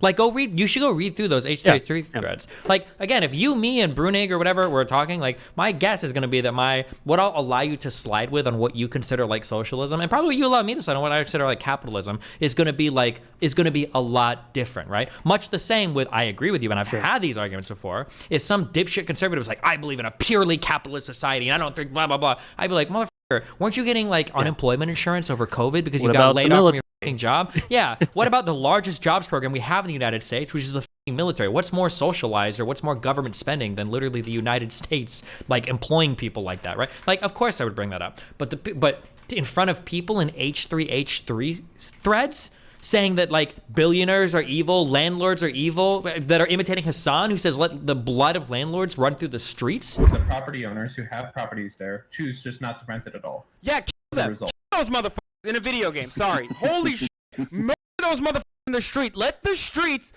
[SPEAKER 2] Like, you should go read through those H33 threads. Like, again, if you, me, and Brunig or whatever were talking, like, my guess is going to be that what I'll allow you to slide with on what you consider like socialism, and probably what you allow me to slide on what I consider like capitalism, is going to be a lot different, right? Much the same with, I agree with you, and I've had these arguments before, is some dipshit conservatives like, I believe in a purely capitalist society, and I don't think blah, blah, blah. I'd be like, motherfucker, weren't you getting like unemployment insurance over COVID because you got laid off from your fucking job? Yeah. What about the largest jobs program we have in the United States, which is the fucking military? What's more socialized or what's more government spending than literally the United States, like employing people like that, right? Like, of course I would bring that up, but in front of people in H3 threads saying that like billionaires are evil, landlords are evil, that are imitating Hassan, who says let the blood of landlords run through the streets.
[SPEAKER 8] The property owners who have properties there choose just not to rent it at all.
[SPEAKER 4] Yeah, kill them. Kill those motherfuckers in a video game. Sorry. Holy shit. Murder those motherfuckers in the street. Let the streets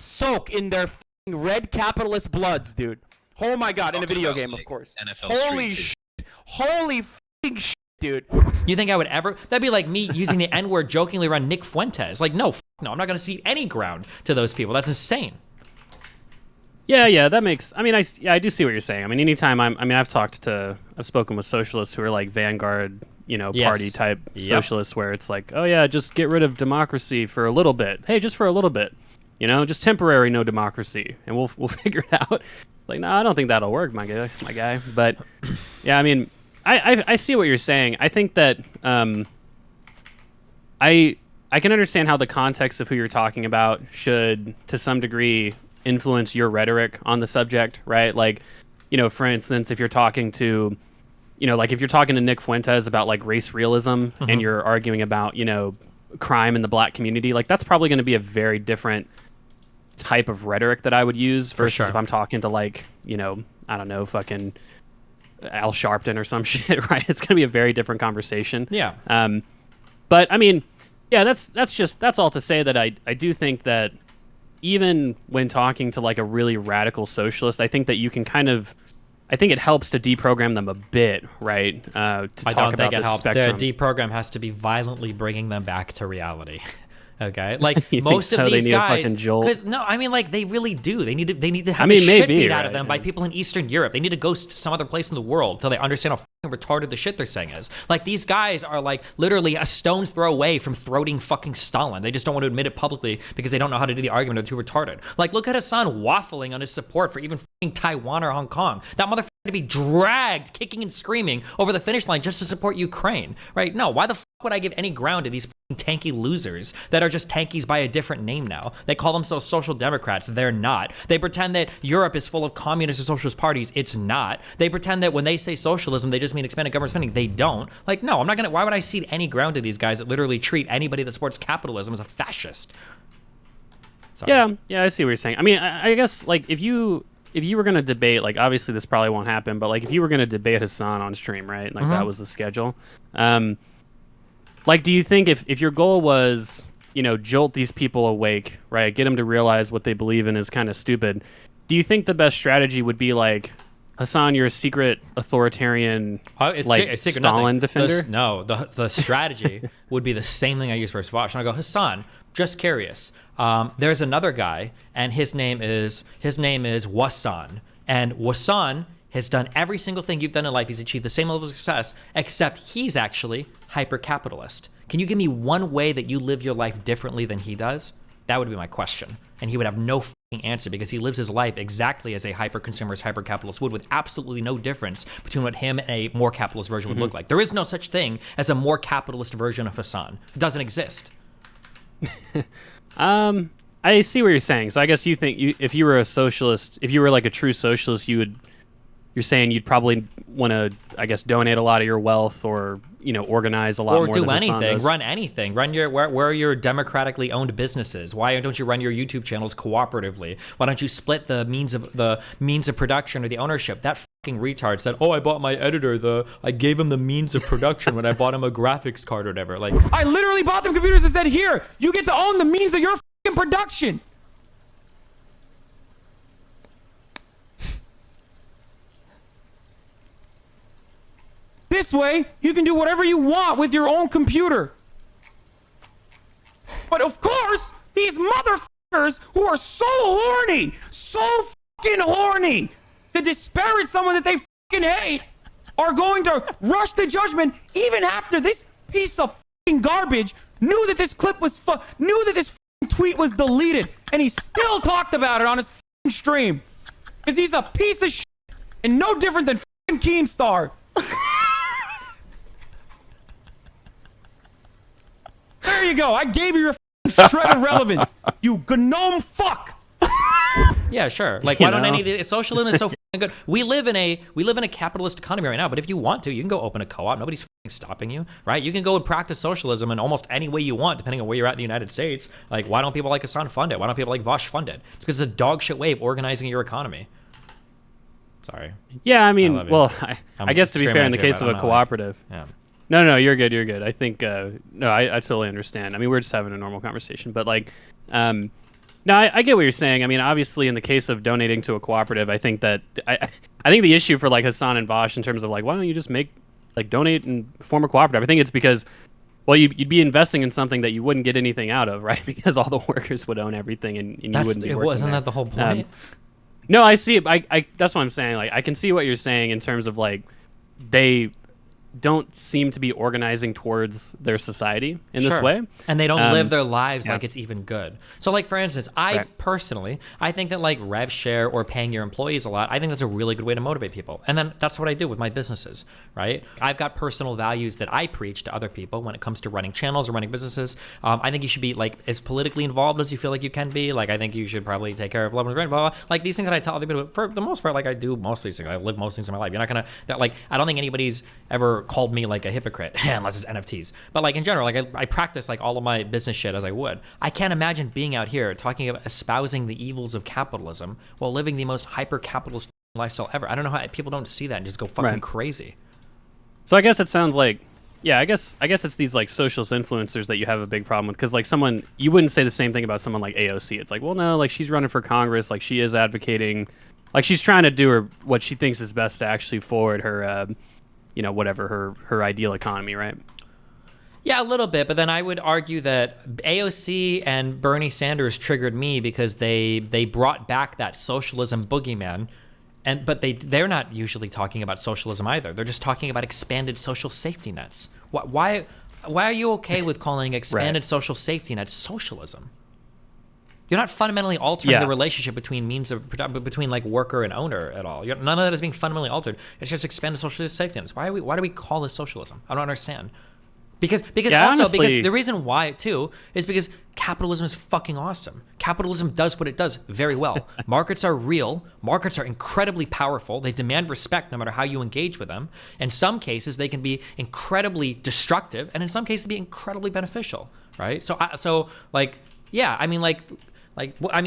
[SPEAKER 4] soak in their red capitalist bloods, dude. Oh my god, in a video game, of course.
[SPEAKER 11] NFL
[SPEAKER 4] Holy shit. Holy fucking shit, dude.
[SPEAKER 2] You think I would ever? That'd be like me using the N-word jokingly around Nick Fuentes. Like, no, I'm not going to cede any ground to those people. That's insane.
[SPEAKER 7] Yeah, that makes. I mean, I do see what you're saying. I mean, anytime I've spoken with socialists who are like vanguard, party type socialists, where it's like, oh yeah, just get rid of democracy for a little bit. Hey, just for a little bit, just temporary no democracy, and we'll figure it out. Like, no, I don't think that'll work, my guy. But yeah, I mean, I see what you're saying. I think that I can understand how the context of who you're talking about should, to some degree, influence your rhetoric on the subject, right? Like, for instance, if you're talking to, if you're talking to Nick Fuentes about like race realism and you're arguing about, crime in the black community, like that's probably going to be a very different type of rhetoric that I would use versus if I'm talking to like, I don't know, fucking Al Sharpton or some shit, right? It's going to be a very different conversation.
[SPEAKER 2] Yeah.
[SPEAKER 7] But I mean, yeah, that's all to say that I do think that even when talking to like a really radical socialist, I think that you can I think it helps to deprogram them a bit, right? I
[SPEAKER 2] don't think it helps. Their deprogram has to be violently bringing them back to reality. Okay, like most of these guys, because no, I mean, like they really do. They need to have the shit beat out of them by people in Eastern Europe. They need to go to some other place in the world until they understand how fucking retarded the shit they're saying is. Like these guys are like literally a stone's throw away from throating fucking Stalin. They just don't want to admit it publicly because they don't know how to do the argument. They're too retarded. Like look at Hassan waffling on his support for even fucking Taiwan or Hong Kong. That motherfucker to be dragged, kicking and screaming over the finish line just to support Ukraine, right? No, why the fuck would I give any ground to these tanky losers that are just tankies by a different name now? They call themselves social democrats. They're not. They pretend that Europe is full of communist or socialist parties. It's not. They pretend that when they say socialism, they just mean expanded government spending. They don't. Like, no, I'm not gonna. Why would I cede any ground to these guys that literally treat anybody that supports capitalism as a fascist? Sorry.
[SPEAKER 7] Yeah, I see what you're saying. I mean, I guess like if you were going to debate, like obviously this probably won't happen, but like if you were going to debate Hassan on stream, right? Like that was the schedule. Like, do you think if your goal was, jolt these people awake, right? Get them to realize what they believe in is kind of stupid. Do you think the best strategy would be like, Hassan, you're a secret authoritarian, Stalin defender?
[SPEAKER 2] The strategy would be the same thing I use for Vaush. And I go, Hassan, just curious. There's another guy, and his name is Wassan. And Wassan has done every single thing you've done in life. He's achieved the same level of success, except he's actually hyper-capitalist. Can you give me one way that you live your life differently than he does? That would be my question. And he would have no answer, because he lives his life exactly as a hyper-consumerist, hyper-capitalist would, with absolutely no difference between what him and a more capitalist version would look like. There is no such thing as a more capitalist version of Hassan. It doesn't exist.
[SPEAKER 7] I see what you're saying. So I guess you think if you were a socialist, if you were like a true socialist, you're saying you'd probably want to, I guess, donate a lot of your wealth, or organize a lot more.
[SPEAKER 2] Or do anything, run anything, run where are your democratically owned businesses? Why don't you run your YouTube channels cooperatively? Why don't you split the means of production or the ownership? That fucking retard said, "Oh, I bought my editor I gave him the means of production when I bought him a graphics card or whatever." Like,
[SPEAKER 4] I literally bought them computers and said, "Here, you get to own the means of your fucking production." This way, you can do whatever you want with your own computer. But of course, these motherfuckers who are so horny, so fucking horny, to disparage someone that they fucking hate, are going to rush to judgment even after this piece of fucking garbage knew that this clip was knew that this fucking tweet was deleted, and he still talked about it on his fucking stream. Because he's a piece of shit and no different than fucking Keemstar. There you go. I gave you your shred of relevance. You gnome fuck.
[SPEAKER 2] yeah, sure. Like, why don't any of the socialism is so good? We live in a capitalist economy right now. But if you want to, you can go open a co-op. Nobody's stopping you, right? You can go and practice socialism in almost any way you want, depending on where you're at in the United States. Like, why don't people like Hassan fund it? Why don't people like Vaush fund it? It's because it's a dog shit way of organizing your economy. Sorry.
[SPEAKER 7] Yeah, I mean, I guess to be fair, in the case of a cooperative.
[SPEAKER 2] Yeah.
[SPEAKER 7] No, you're good. You're good. I think, no, I totally understand. I mean, we're just having a normal conversation, but like, no, I get what you're saying. I mean, obviously, in the case of donating to a cooperative, I think that, I think the issue for like Hassan and Vaush in terms of like, why don't you just donate and form a cooperative? I think it's because, well, you'd be investing in something that you wouldn't get anything out of, right? Because all the workers would own everything and you wouldn't be working
[SPEAKER 2] Isn't that the whole point?
[SPEAKER 7] No, I see it. I that's what I'm saying. Like, I can see what you're saying in terms of like, they don't seem to be organizing towards their society in this way.
[SPEAKER 2] And they don't live their lives like it's even good. So like, for instance, I think that like rev share or paying your employees a lot, I think that's a really good way to motivate people. And then that's what I do with my businesses, right? I've got personal values that I preach to other people when it comes to running channels or running businesses. I think you should be like as politically involved as you feel like you can be. Like, I think you should probably take care of loved ones, blah, blah, blah. Like, these things that I tell other people, for the most part, like I do most of these things. I live most of these in my life. You're not gonna, I don't think anybody's ever called me like a hypocrite unless it's NFTs, but like in general, like I practice like all of my business shit as I would. I can't imagine being out here talking about espousing the evils of capitalism while living the most hyper capitalist lifestyle ever. I don't know how people don't see that and just go fucking crazy.
[SPEAKER 7] So I guess it sounds like, yeah, I guess it's these like socialist influencers that you have a big problem with, because like someone, you wouldn't say the same thing about someone like AOC. It's like, well, no, like she's running for Congress, like she is advocating, like she's trying to do what she thinks is best to actually forward her whatever her ideal economy, right?
[SPEAKER 2] Yeah, a little bit, but then I would argue that AOC and Bernie Sanders triggered me because they brought back that socialism boogeyman, but they're not usually talking about socialism either. They're just talking about expanded social safety nets. Why are you okay with calling expanded social safety nets socialism? You're not fundamentally altering the relationship between between like worker and owner at all. None of that is being fundamentally altered. It's just expanded social safety nets. Why do we call this socialism? I don't understand. Because honestly, the reason why too is because capitalism is fucking awesome. Capitalism does what it does very well. Markets are real. Markets are incredibly powerful. They demand respect no matter how you engage with them. In some cases, they can be incredibly destructive, and in some cases, be incredibly beneficial. Right?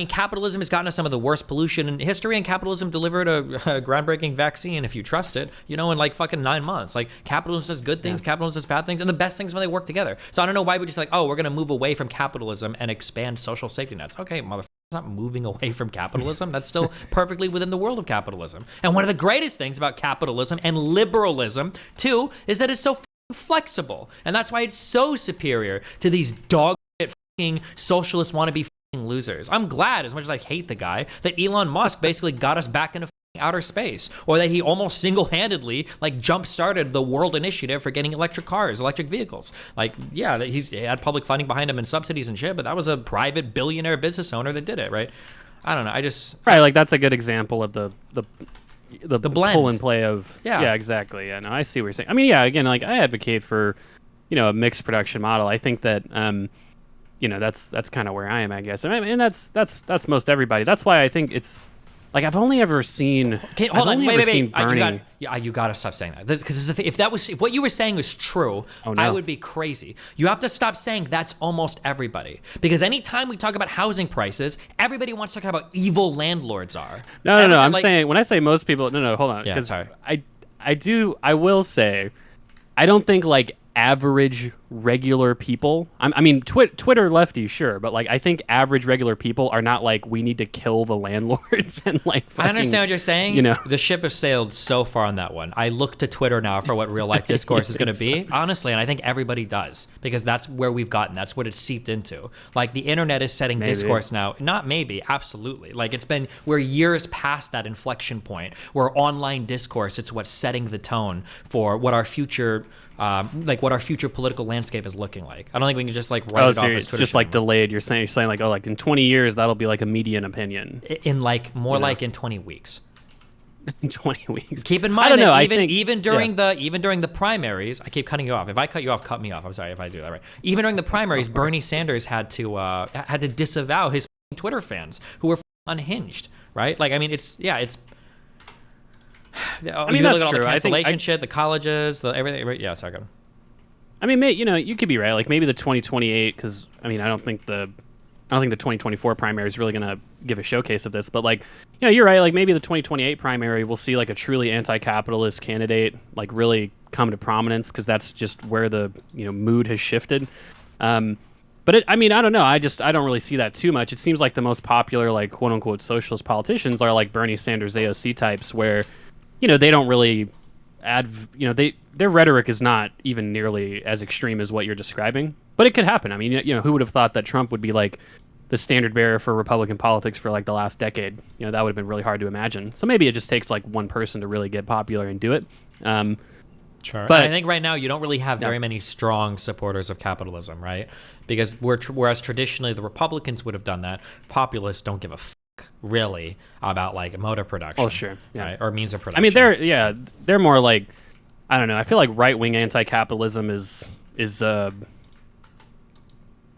[SPEAKER 2] Capitalism has gotten us some of the worst pollution in history, and capitalism delivered a groundbreaking vaccine, if you trust it, in like fucking 9 months. Like, capitalism does good things, capitalism does bad things, and the best things when they work together. So I don't know why we just like, oh, we're gonna move away from capitalism and expand social safety nets. Okay, motherfucker, it's not moving away from capitalism. That's still perfectly within the world of capitalism. And one of the greatest things about capitalism and liberalism too is that it's so flexible, and that's why it's so superior to these dog shit fucking socialist wannabe losers. I'm glad, as much as I hate the guy, that Elon Musk basically got us back into outer space, or that he almost single-handedly like jump-started the world initiative for getting electric cars, electric vehicles. Like, yeah, that he had public funding behind him and subsidies and shit, but that was a private billionaire business owner that did it, right? I don't know. I just
[SPEAKER 7] Right, like that's a good example of the
[SPEAKER 2] blend.
[SPEAKER 7] pull and play of
[SPEAKER 2] Yeah.
[SPEAKER 7] exactly. Yeah, no, I see what you're saying. I mean, yeah, again, like I advocate for, a mixed production model. I think that that's kind of where I am, I guess. And that's most everybody. That's why I think it's like I've only ever seen.
[SPEAKER 2] Okay, hold on, wait.
[SPEAKER 7] Bernie,
[SPEAKER 2] You gotta stop saying that. Because if what you were saying was true,
[SPEAKER 7] Oh, no.
[SPEAKER 2] I would be crazy. You have to stop saying that's almost everybody. Because anytime we talk about housing prices, everybody wants to talk about how evil landlords are.
[SPEAKER 7] No.
[SPEAKER 2] Every time,
[SPEAKER 7] I'm
[SPEAKER 2] like-
[SPEAKER 7] saying when I say most people, no, hold on.
[SPEAKER 2] Yeah,
[SPEAKER 7] 'Cause
[SPEAKER 2] sorry.
[SPEAKER 7] I will say, I don't think like average regular people. I mean, Twitter lefty, sure, but like I think average regular people are not like we need to kill the landlords and like.
[SPEAKER 2] I understand what you're saying.
[SPEAKER 7] You know,
[SPEAKER 2] the ship has sailed so far on that one. I look to Twitter now for what real life discourse is going to be, honestly, and I think everybody does because that's where we've gotten. That's what it's seeped into. Like the internet is setting discourse now. Not maybe, absolutely. Like we're years past that inflection point where online discourse. It's what's setting the tone for what our future. What our future political landscape is looking like. I don't think we can just like write it off as
[SPEAKER 7] it's
[SPEAKER 2] Twitter
[SPEAKER 7] just like delayed. You're saying like like in 20 years that'll be like a median opinion.
[SPEAKER 2] In like more like in 20 weeks.
[SPEAKER 7] In 20 weeks.
[SPEAKER 2] Keep in mind that even during the primaries, I keep cutting you off. If I cut you off, cut me off. I'm sorry if I do that right. Even during the primaries, Bernie Sanders had to disavow his Twitter fans who were unhinged, right? Like I mean, it's. I mean,
[SPEAKER 7] that's
[SPEAKER 2] look at all the
[SPEAKER 7] true.
[SPEAKER 2] cancellation shit, the colleges, the everything. Right? Yeah, sorry, go.
[SPEAKER 7] I mean, you could be right. Like maybe the 2028, because I mean, I don't think the 2024 primary is really gonna give a showcase of this. But like, you're right. Like maybe the 2028 primary, we'll see like a truly anti-capitalist candidate like really come to prominence because that's just where the mood has shifted. But I mean, I don't know. I don't really see that too much. It seems like the most popular like quote unquote socialist politicians are like Bernie Sanders AOC types where. They don't really their rhetoric is not even nearly as extreme as what you're describing, but it could happen. I mean, who would have thought that Trump would be like the standard bearer for Republican politics for like the last decade? That would have been really hard to imagine. So maybe it just takes like one person to really get popular and do it.
[SPEAKER 2] Sure. But I think right now you don't really have very many strong supporters of capitalism, right? Because whereas traditionally the Republicans would have done that, populists don't give a really about like motor production.
[SPEAKER 7] Oh sure, yeah,
[SPEAKER 2] right? Or means of production.
[SPEAKER 7] I mean, they're more like I don't know. I feel like right wing anti-capitalism is.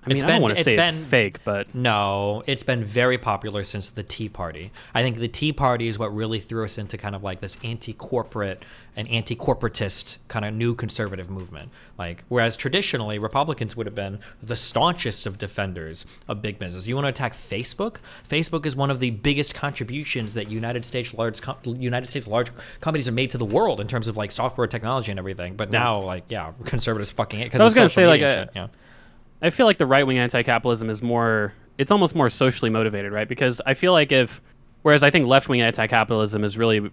[SPEAKER 7] I mean, I don't want to say it's fake, but
[SPEAKER 2] no, it's been very popular since the Tea Party. I think the Tea Party is what really threw us into kind of like this anti-corporate and anti-corporatist kind of new conservative movement. Like, whereas traditionally Republicans would have been the staunchest of defenders of big business. You want to attack Facebook? Facebook is one of the biggest contributions that United States large companies have made to the world in terms of like software technology and everything. But now, like, conservatives fucking it because I was going to say like
[SPEAKER 7] I feel like the right-wing anti-capitalism is it's almost more socially motivated, right? Because I feel like whereas I think left-wing anti-capitalism is really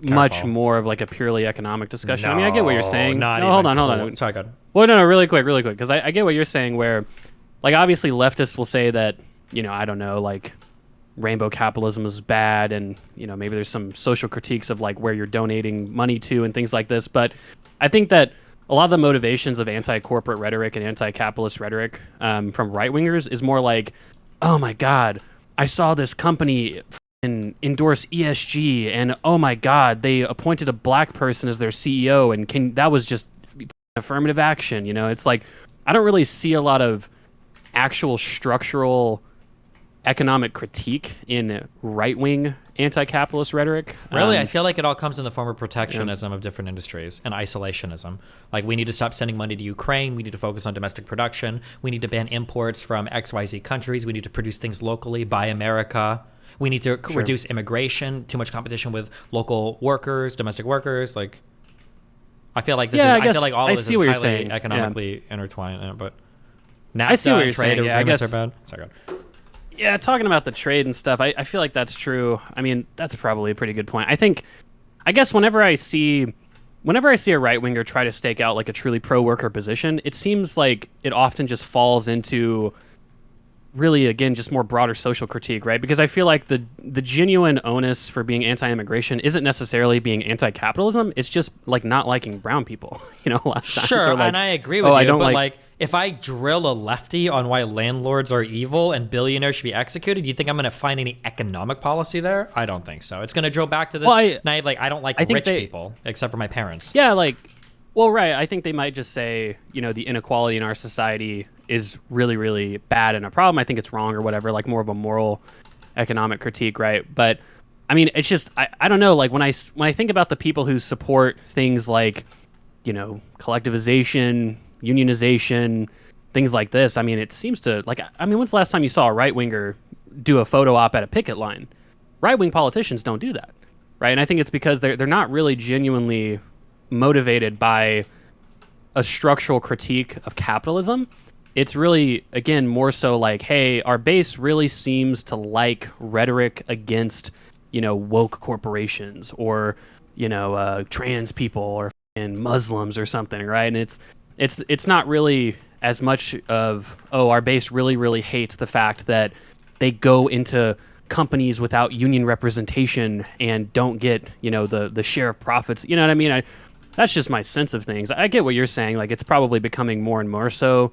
[SPEAKER 7] much more of like a purely economic discussion. I mean, I get what you're saying. Hold on.
[SPEAKER 2] Sorry, go ahead.
[SPEAKER 7] Well, no, really quick, because I get what you're saying where, like, obviously leftists will say that, I don't know, like, rainbow capitalism is bad and, maybe there's some social critiques of like where you're donating money to and things like this. But I think that a lot of the motivations of anti-corporate rhetoric and anti-capitalist rhetoric from right-wingers is more like, oh my God, I saw this company endorse ESG and oh my God, they appointed a black person as their CEO and that was just affirmative action. It's like, I don't really see a lot of actual structural economic critique in right-wing anti-capitalist rhetoric.
[SPEAKER 2] Really, I feel like it all comes in the form of protectionism of different industries and isolationism. Like, we need to stop sending money to Ukraine. We need to focus on domestic production. We need to ban imports from XYZ countries. We need to produce things locally, buy America. We need to reduce immigration, too much competition with local workers, domestic workers. Like, I feel like I feel like all of this is highly economically intertwined. But NAFTA
[SPEAKER 7] I see what you're
[SPEAKER 2] trade
[SPEAKER 7] saying.
[SPEAKER 2] agreements are bad. Sorry, go ahead.
[SPEAKER 7] Yeah, talking about the trade and stuff, I feel like that's true. I mean, that's probably a pretty good point. I guess whenever I see a right-winger try to stake out like a truly pro-worker position, it seems like it often just falls into really, again, just more broader social critique, right? Because I feel like the genuine onus for being anti-immigration isn't necessarily being anti-capitalism. It's just like not liking brown people, a lot of times.
[SPEAKER 2] Sure,
[SPEAKER 7] like,
[SPEAKER 2] and I agree with you, but like if I drill a lefty on why landlords are evil and billionaires should be executed, do you think I'm going to find any economic policy there? I don't think so. It's going to drill back to this naive, like, I don't like rich people, except for my parents.
[SPEAKER 7] Yeah, like, well, right. I think they might just say, you know, the inequality in our society is really, really bad and a problem. I think it's wrong or whatever, like more of a moral economic critique, right? But I mean, it's just, I don't know, like when I think about the people who support things like, you know, collectivization, unionization, things like this, I mean, it seems to, like, I mean, when's the last time you saw a right-winger do a photo op at a picket line? Right-wing politicians don't do that, right? And I think it's because they're not really genuinely motivated by a structural critique of capitalism. It's really, again, more so like, hey, our base really seems to like rhetoric against, you know, woke corporations or, you know, trans people or Muslims or something, right? And it's not really as much of, oh, our base really, really hates the fact that they go into companies without union representation and don't get, you know, the share of profits. You know what I mean? That's just my sense of things. I get what you're saying. Like, it's probably becoming more and more so,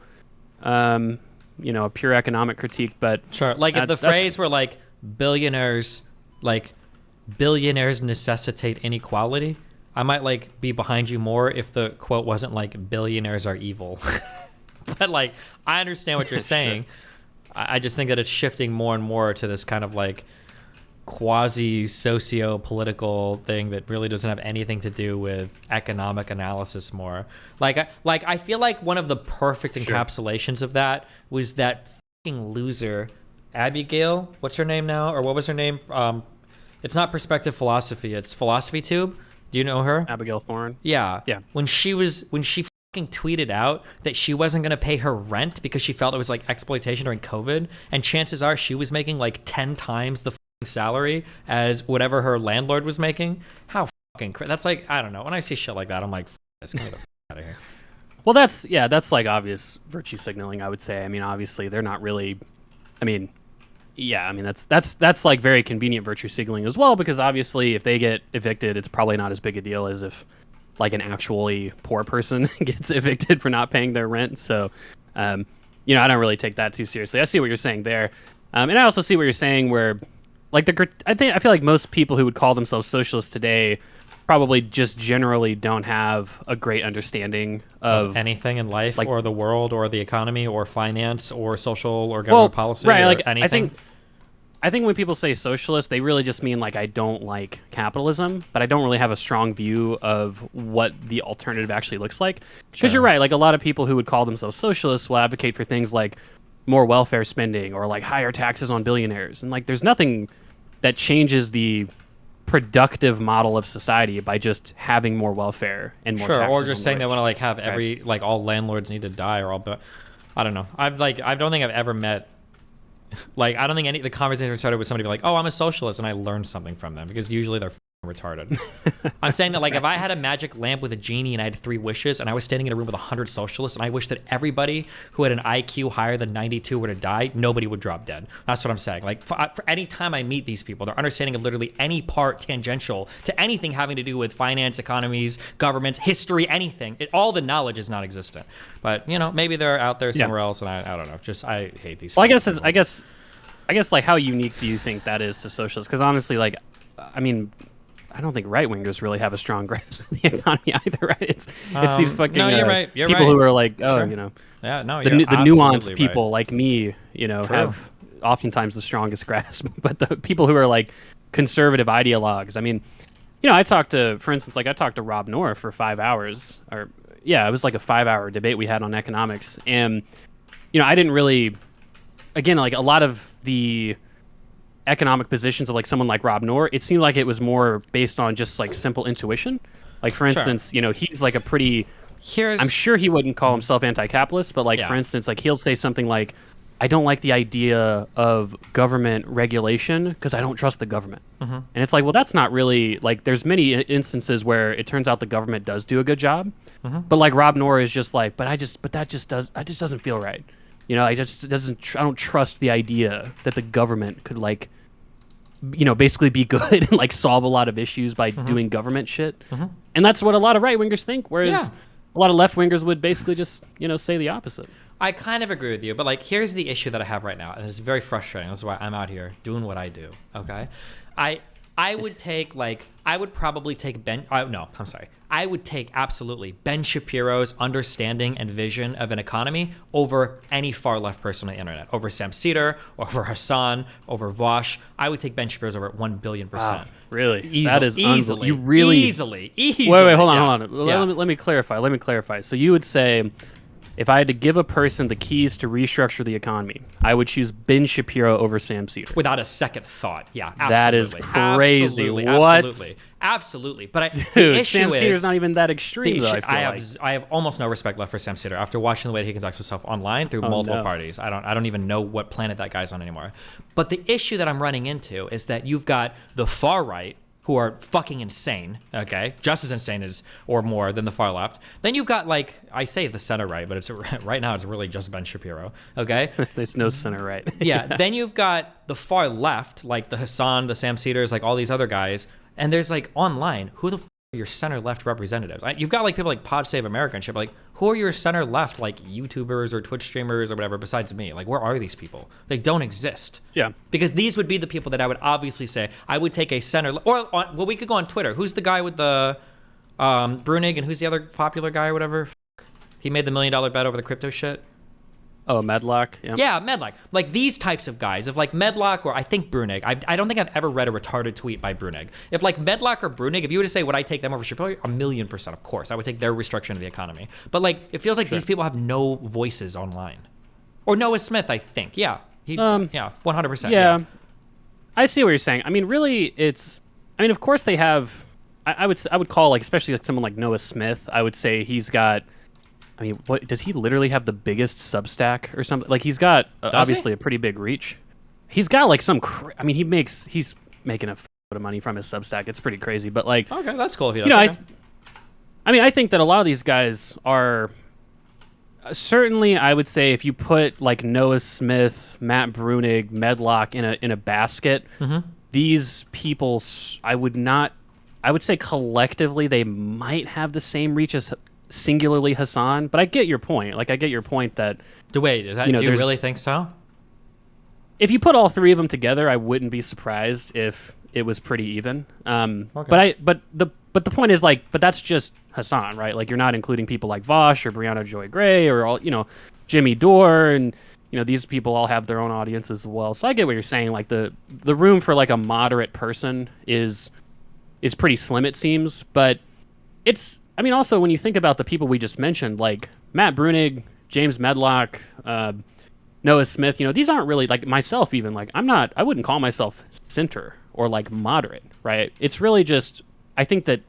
[SPEAKER 7] you know, a pure economic critique. But
[SPEAKER 2] sure, like if the phrase were like billionaires necessitate inequality, I might like be behind you more if the quote wasn't like billionaires are evil. But like, I understand what you're saying. Sure. I just think that it's shifting more and more to this kind of like quasi socio-political thing that really doesn't have anything to do with economic analysis more. Like I feel like one of the perfect encapsulations of that was that fucking loser Abigail, what's her name now, or what was her name? It's not Perspective Philosophy, it's Philosophy Tube. Do you know her?
[SPEAKER 7] Abigail Thorne.
[SPEAKER 2] Yeah.
[SPEAKER 7] Yeah.
[SPEAKER 2] When she fucking tweeted out that she wasn't going to pay her rent because she felt it was like exploitation during COVID, and chances are she was making like 10 times the salary as whatever her landlord was making. How fucking that's like, I don't know. When I see shit like that, I'm like, let's get the out of here.
[SPEAKER 7] Well, that's like obvious virtue signaling, I would say. I mean, obviously they're not really, I mean, yeah, I mean, that's like very convenient virtue signaling as well, because obviously if they get evicted, it's probably not as big a deal as if like an actually poor person gets evicted for not paying their rent. So, you know, I don't really take that too seriously. I see what you're saying there. And I also see what you're saying where, like, I feel like most people who would call themselves socialists today probably just generally don't have a great understanding of
[SPEAKER 2] anything in life, like, or the world or the economy or finance or social or government policy, right? Like anything.
[SPEAKER 7] I think when people say socialist, they really just mean like, I don't like capitalism, but I don't really have a strong view of what the alternative actually looks like. Because you're right, like a lot of people who would call themselves socialists will advocate for things like more welfare spending or like higher taxes on billionaires. And like, there's nothing that changes the productive model of society by just having more welfare and more taxes
[SPEAKER 2] or just saying they want to like have every, like all landlords need to die or all, but I don't know. I don't think I've ever met, like, I don't think any the conversation started with somebody like, oh, I'm a socialist, and I learned something from them, because usually they're retarded. I'm saying that, like, if I had a magic lamp with a genie and I had 3 wishes and I was standing in a room with 100 socialists and I wished that everybody who had an IQ higher than 92 were to die, nobody would drop dead. That's what I'm saying. Like, for any time I meet these people, their understanding of literally any part tangential to anything having to do with finance, economies, governments, history, anything, all the knowledge is not existent. But, you know, maybe they're out there somewhere else, and I don't know. Just, I hate these people.
[SPEAKER 7] Well, I guess, like, how unique do you think that is to socialists? Because honestly, like, I mean, I don't think right-wingers really have a strong grasp of the economy either, right? It's these fucking people who are like, oh, you know,
[SPEAKER 2] yeah, no,
[SPEAKER 7] the nuanced people like me, you know, have oftentimes the strongest grasp. But the people who are like conservative ideologues, I mean, you know, I talked to Rob Noor for 5 hours, or yeah, it was like a 5-hour debate we had on economics, and you know, I didn't really, again, like a lot of the economic positions of like someone like Rob Noor, it seemed like it was more based on just like simple intuition. Like, for instance, you know, he's like a pretty, I'm sure he wouldn't call himself anti-capitalist, but like, for instance, like he'll say something like, I don't like the idea of government regulation because I don't trust the government. And it's like, well, that's not really, like, there's many instances where it turns out the government does do a good job. But like Rob Noor is just like, that just doesn't feel right. You know, I don't trust the idea that the government could, like, you know, basically be good and like solve a lot of issues by doing government shit. And that's what a lot of right wingers think. Whereas a lot of left-wingers would basically just, say the opposite.
[SPEAKER 2] I kind of agree with you, but like, here's the issue that I have right now, and it's very frustrating. That's why I'm out here doing what I do. Okay, I would take I would probably take I would take absolutely Ben Shapiro's understanding and vision of an economy over any far left person on the internet, over Sam Cedar, over Hassan, over Vaush. I would take Ben Shapiro's over 1,000,000,000%.
[SPEAKER 7] Wow, really?
[SPEAKER 2] Easily,
[SPEAKER 7] that is
[SPEAKER 2] easily.
[SPEAKER 7] You really
[SPEAKER 2] easily.
[SPEAKER 7] Wait, hold on. Let me clarify. So you would say, if I had to give a person the keys to restructure the economy, I would choose Ben Shapiro over Sam Cedar.
[SPEAKER 2] Without a second thought. Yeah, absolutely.
[SPEAKER 7] That is crazy.
[SPEAKER 2] Absolutely,
[SPEAKER 7] What?
[SPEAKER 2] Absolutely. But
[SPEAKER 7] Dude,
[SPEAKER 2] the issue
[SPEAKER 7] Sam Cedar's
[SPEAKER 2] is
[SPEAKER 7] not even that extreme, though,
[SPEAKER 2] I have almost no respect left for Sam Cedar after watching the way he conducts himself online through multiple parties. I don't even know what planet that guy's on anymore. But the issue that I'm running into is that you've got the far right, who are fucking insane, okay? Just as insane as or more than the far left. Then you've got, I say the center right, but it's right now it's really just Ben Shapiro, okay?
[SPEAKER 7] There's no center right.
[SPEAKER 2] Yeah, then you've got the far left, like the Hassan, the Sam Cedars, like all these other guys. And there's online, who the f are your center left representatives? You've got people like Pod Save America and shit, but who are your center left, YouTubers or Twitch streamers or whatever besides me? Where are these people? They don't exist.
[SPEAKER 7] Yeah.
[SPEAKER 2] Because these would be the people that I would obviously say I would take a center, we could go on Twitter. Who's the guy with the Brunig, and who's the other popular guy or whatever? He made the $1 million bet over the crypto shit.
[SPEAKER 7] Oh, Medlock?
[SPEAKER 2] Yeah, Medlock. These types of guys. If Medlock or I think Brunig, I don't think I've ever read a retarded tweet by Brunig. If Medlock or Brunig, if you were to say, would I take them over Shapiro? 1,000,000%, of course. I would take their restructuring of the economy. But it feels like these people have no voices online. Or Noah Smith, I think. Yeah. 100%.
[SPEAKER 7] Yeah. I see what you're saying. Really, of course they have, I would call, especially someone like Noah Smith, I would say he's got, what does he literally have the biggest Substack or something? He's got obviously a pretty big reach. He's got he's making a lot of money from his Substack. It's pretty crazy, but okay,
[SPEAKER 2] that's cool if he does.
[SPEAKER 7] I think that a lot of these guys are certainly, I would say, if you put Noah Smith, Matt Brunig, Medlock in a basket, these people, I would say collectively they might have the same reach as singularly Hassan, but I get your point. I get your point that.
[SPEAKER 2] Wait, do you really think so?
[SPEAKER 7] If you put all three of them together, I wouldn't be surprised if it was pretty even.
[SPEAKER 2] Okay.
[SPEAKER 7] But the point is but that's just Hassan, right? You're not including people like Vaush or Brianna Joy Gray or all Jimmy Dore, and these people all have their own audience as well. So I get what you're saying. The room for a moderate person is pretty slim, it seems, but it's. Also, when you think about the people we just mentioned, Matt Brunig, James Medlock, Noah Smith, these aren't really, myself even, I wouldn't call myself center or, moderate, right? It's really just, I think that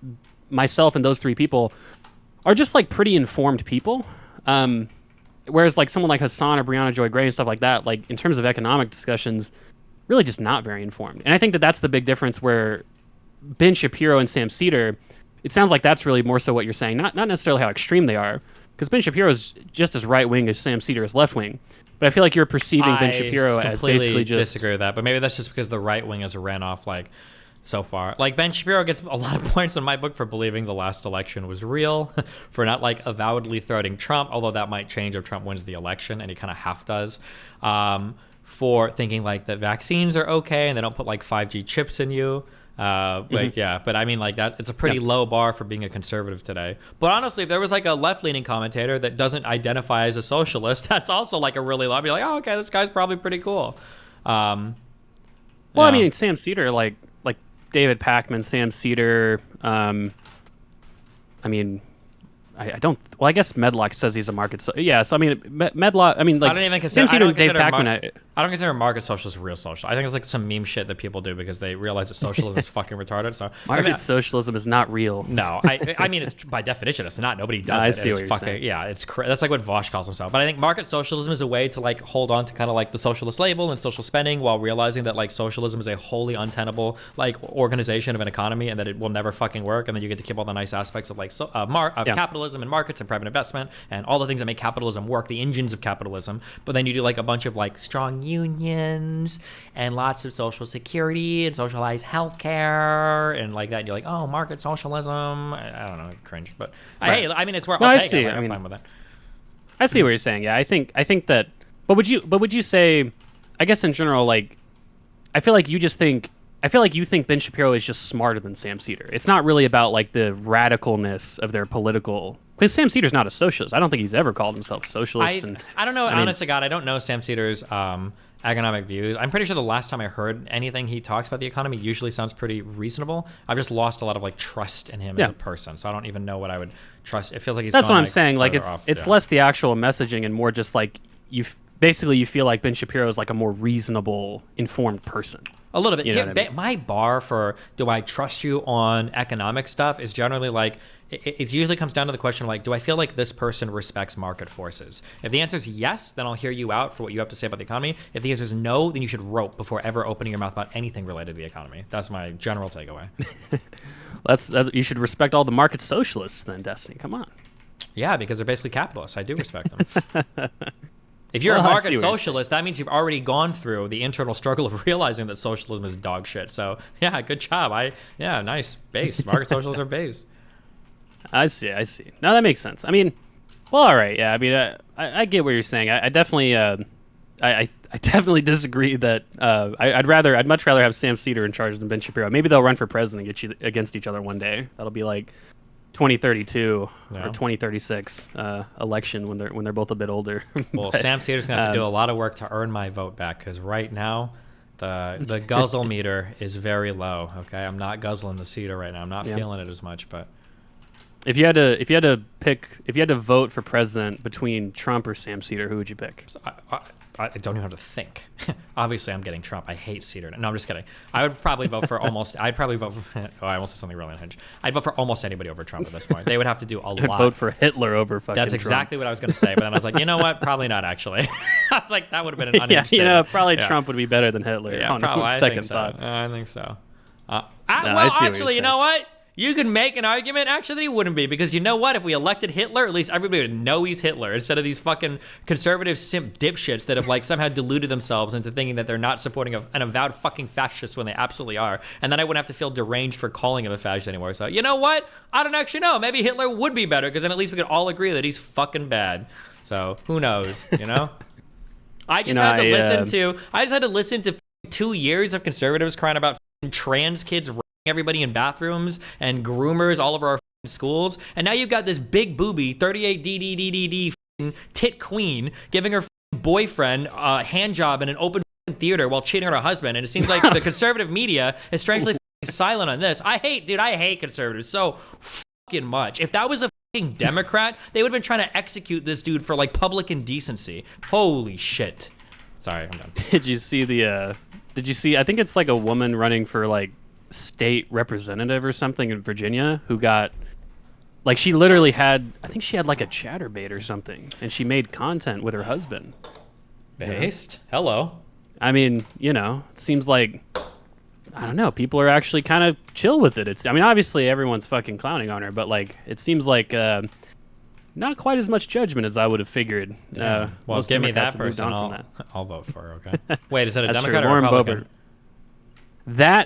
[SPEAKER 7] myself and those three people are just, pretty informed people. Whereas, someone like Hassan or Brianna Joy Gray and stuff like that, in terms of economic discussions, really just not very informed. And I think that that's the big difference where Ben Shapiro and Sam Cedar, it sounds like that's really more so what you're saying, not necessarily how extreme they are, because Ben Shapiro is just as right-wing as Sam Cedar is left-wing. But I feel like you're perceiving Ben Shapiro as basically just...
[SPEAKER 2] I disagree with that, but maybe that's just because the right-wing has ran off, so far. Ben Shapiro gets a lot of points in my book for believing the last election was real, for not, avowedly threatening Trump, although that might change if Trump wins the election, and he kind of half does. For thinking, that vaccines are okay, and they don't put, 5G chips in you. But that it's a pretty low bar for being a conservative today. But honestly, if there was a left-leaning commentator that doesn't identify as a socialist, that's also a really low. I'd be oh, okay, this guy's probably pretty cool.
[SPEAKER 7] Sam Cedar, David Pakman, Sam Cedar, I don't. Well, I guess Medlock says he's a market. Medlock. I don't
[SPEAKER 2] even consider.
[SPEAKER 7] Sam Cedar and Dave Pakman.
[SPEAKER 2] I don't consider market socialist real social. I think it's some meme shit that people do because they realize that socialism is fucking retarded. So
[SPEAKER 7] market socialism is not real.
[SPEAKER 2] No, it's by definition it's not. Nobody does it.
[SPEAKER 7] I see what you're saying.
[SPEAKER 2] Yeah, it's that's what Vaush calls himself. But I think market socialism is a way to hold on to kind of the socialist label and social spending while realizing that socialism is a wholly untenable organization of an economy and that it will never fucking work. And then you get to keep all the nice aspects of capitalism capitalism and markets and private investment and all the things that make capitalism work, the engines of capitalism. But then you do like a bunch of like strong unions and lots of social security and socialized healthcare and like that. And you're like, oh, market socialism. I don't know, cringe. But hey, I mean, it's where I'll take it. I'm fine with that.
[SPEAKER 7] I see what you're saying. Yeah, I think that. But would you say, I guess in general, like, I feel like you think Ben Shapiro is just smarter than Sam Seder. It's not really about like the radicalness of their political. Because Sam Seder's not a socialist. I don't think he's ever called himself a socialist.
[SPEAKER 2] I don't know. Honest to God, I don't know Sam Seder's economic views. I'm pretty sure the last time I heard anything he talks about the economy usually sounds pretty reasonable. I've just lost a lot of like trust in him as a person, so I don't even know what I would trust. It feels like he's.
[SPEAKER 7] That's what I'm saying. Like it's less the actual messaging and more just like you feel like Ben Shapiro is like a more reasonable, informed person.
[SPEAKER 2] A little bit.
[SPEAKER 7] You know what I mean?
[SPEAKER 2] My bar for do I trust you on economic stuff is generally like, it usually comes down to the question of like, do I feel like this person respects market forces? If the answer is yes, then I'll hear you out for what you have to say about the economy. If the answer is no, then you should rope before ever opening your mouth about anything related to the economy. That's my general takeaway.
[SPEAKER 7] that's you should respect all the market socialists then, Destiny. Come on.
[SPEAKER 2] Yeah, because they're basically capitalists. I do respect them. If you're a market socialist, that means you've already gone through the internal struggle of realizing that socialism is dog shit. So, yeah, good job. Nice base. Market socialists are base.
[SPEAKER 7] I see. No, that makes sense. I mean, well, all right. Yeah, I mean, I get what you're saying. I definitely, I definitely disagree that I'd much rather have Sam Seder in charge than Ben Shapiro. Maybe they'll run for president against each other one day. That'll be like 2032 or 2036 election when they're both a bit older.
[SPEAKER 2] Well, Sam Seder's gonna have to do a lot of work to earn my vote back because right now the guzzle meter is very low. Okay, I'm not guzzling the Seder right now. I'm not feeling it as much. But
[SPEAKER 7] if you had to vote for president between Trump or Sam Seder, who would you pick?
[SPEAKER 2] I don't even have to think. Obviously, I'm getting Trump. I hate Seder. No, I'm just kidding. I would probably vote for almost. I'd probably vote for. Oh, I almost said something really unhinged. I'd vote for almost anybody over Trump at this point. They would have to do a lot.
[SPEAKER 7] I'd vote for Hitler over fucking.
[SPEAKER 2] That's exactly
[SPEAKER 7] Trump.
[SPEAKER 2] what I was going to say. But then I was like, you know what? Probably not actually. I was like, that would have been an unhinged
[SPEAKER 7] probably Trump would be better than Hitler.
[SPEAKER 2] Yeah, probably.
[SPEAKER 7] Second thought.
[SPEAKER 2] I think so. Well, actually, you know what? You can make an argument, actually, that he wouldn't be, because you know what? If we elected Hitler, at least everybody would know he's Hitler, instead of these fucking conservative simp dipshits that have, like, somehow deluded themselves into thinking that they're not supporting an avowed fucking fascist when they absolutely are. And then I wouldn't have to feel deranged for calling him a fascist anymore. So, you know what? I don't actually know. Maybe Hitler would be better, because then at least we could all agree that he's fucking bad. So, who knows, you know? I just had to listen to 2 years of conservatives crying about trans kids everybody in bathrooms and groomers all over our schools, and now you've got this big booby 38 DDDDD tit queen giving her boyfriend a hand job in an open theater while cheating on her husband, and it seems like the conservative media is strangely silent on this. I hate conservatives so fucking much. If that was a fucking Democrat, they would have been trying to execute this dude for like public indecency. Holy shit. Sorry, I'm done.
[SPEAKER 7] Did you see I think it's like a woman running for like state representative or something in Virginia who got like, she literally had, I think she had like a chatterbait or something, and she made content with her husband.
[SPEAKER 2] Based? Hello.
[SPEAKER 7] I mean, it seems like, I don't know, people are actually kind of chill with it. I mean, obviously everyone's fucking clowning on her, but like, it seems like not quite as much judgment as I would have figured.
[SPEAKER 2] Yeah. Well, give me that person. I'll vote for her, okay? Wait, is that a
[SPEAKER 7] That's
[SPEAKER 2] Democrat
[SPEAKER 7] true.
[SPEAKER 2] or a
[SPEAKER 7] Lauren
[SPEAKER 2] Republican?
[SPEAKER 7] Boebert.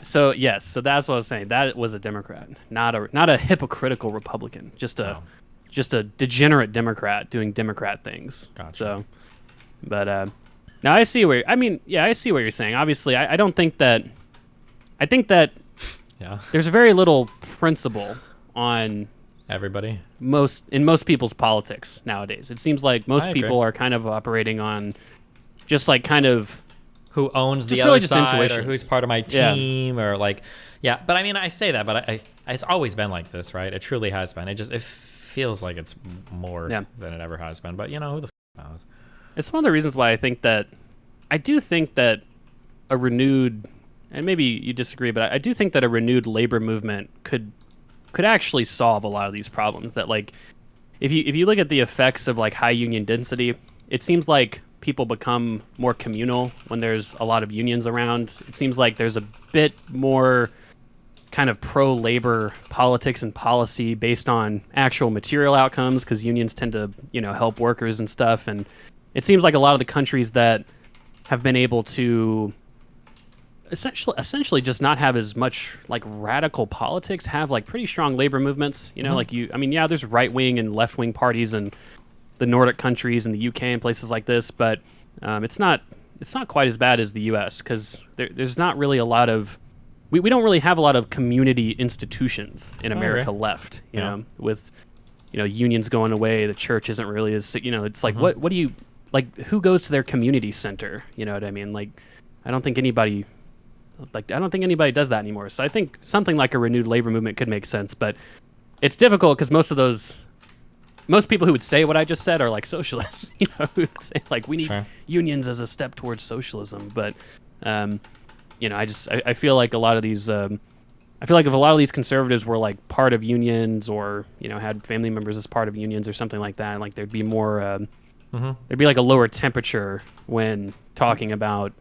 [SPEAKER 7] So that's what I was saying. That was a Democrat, not a hypocritical Republican, just a degenerate Democrat doing Democrat things.
[SPEAKER 2] Gotcha.
[SPEAKER 7] So, but now I see where I see what you're saying. Obviously, I don't think that. I think that there's very little principle on
[SPEAKER 2] everybody
[SPEAKER 7] in most people's politics nowadays. It seems like most people are kind of operating on just like kind of.
[SPEAKER 2] Who owns the other side, or who's part of my team, or like, But I mean, I say that, but it's always been like this, right? It truly has been. It feels like it's more than it ever has been. But who the knows?
[SPEAKER 7] It's one of the reasons why I do think that a renewed, and maybe you disagree, but I do think that a renewed labor movement could actually solve a lot of these problems. That like, if you look at the effects of like high union density, it seems like people become more communal when there's a lot of unions around. It seems like there's a bit more kind of pro-labor politics and policy based on actual material outcomes, because unions tend to, help workers and stuff. And it seems like a lot of the countries that have been able to essentially just not have as much like radical politics have like pretty strong labor movements. There's right-wing and left-wing parties in the Nordic countries and the UK and places like this, but it's not quite as bad as the US, because there's not really a lot of we don't really have a lot of community institutions in America left, you know, with unions going away, the church isn't really as, it's like what do you, like, who goes to their community center, you know what I mean? Like I don't think anybody does that anymore. So I think something like a renewed labor movement could make sense, but it's difficult because most people who would say what I just said are like socialists, who would say like we need unions as a step towards socialism. But I feel like a lot of these if a lot of these conservatives were like part of unions, or had family members as part of unions or something like that, like there'd be more there'd be like a lower temperature when talking about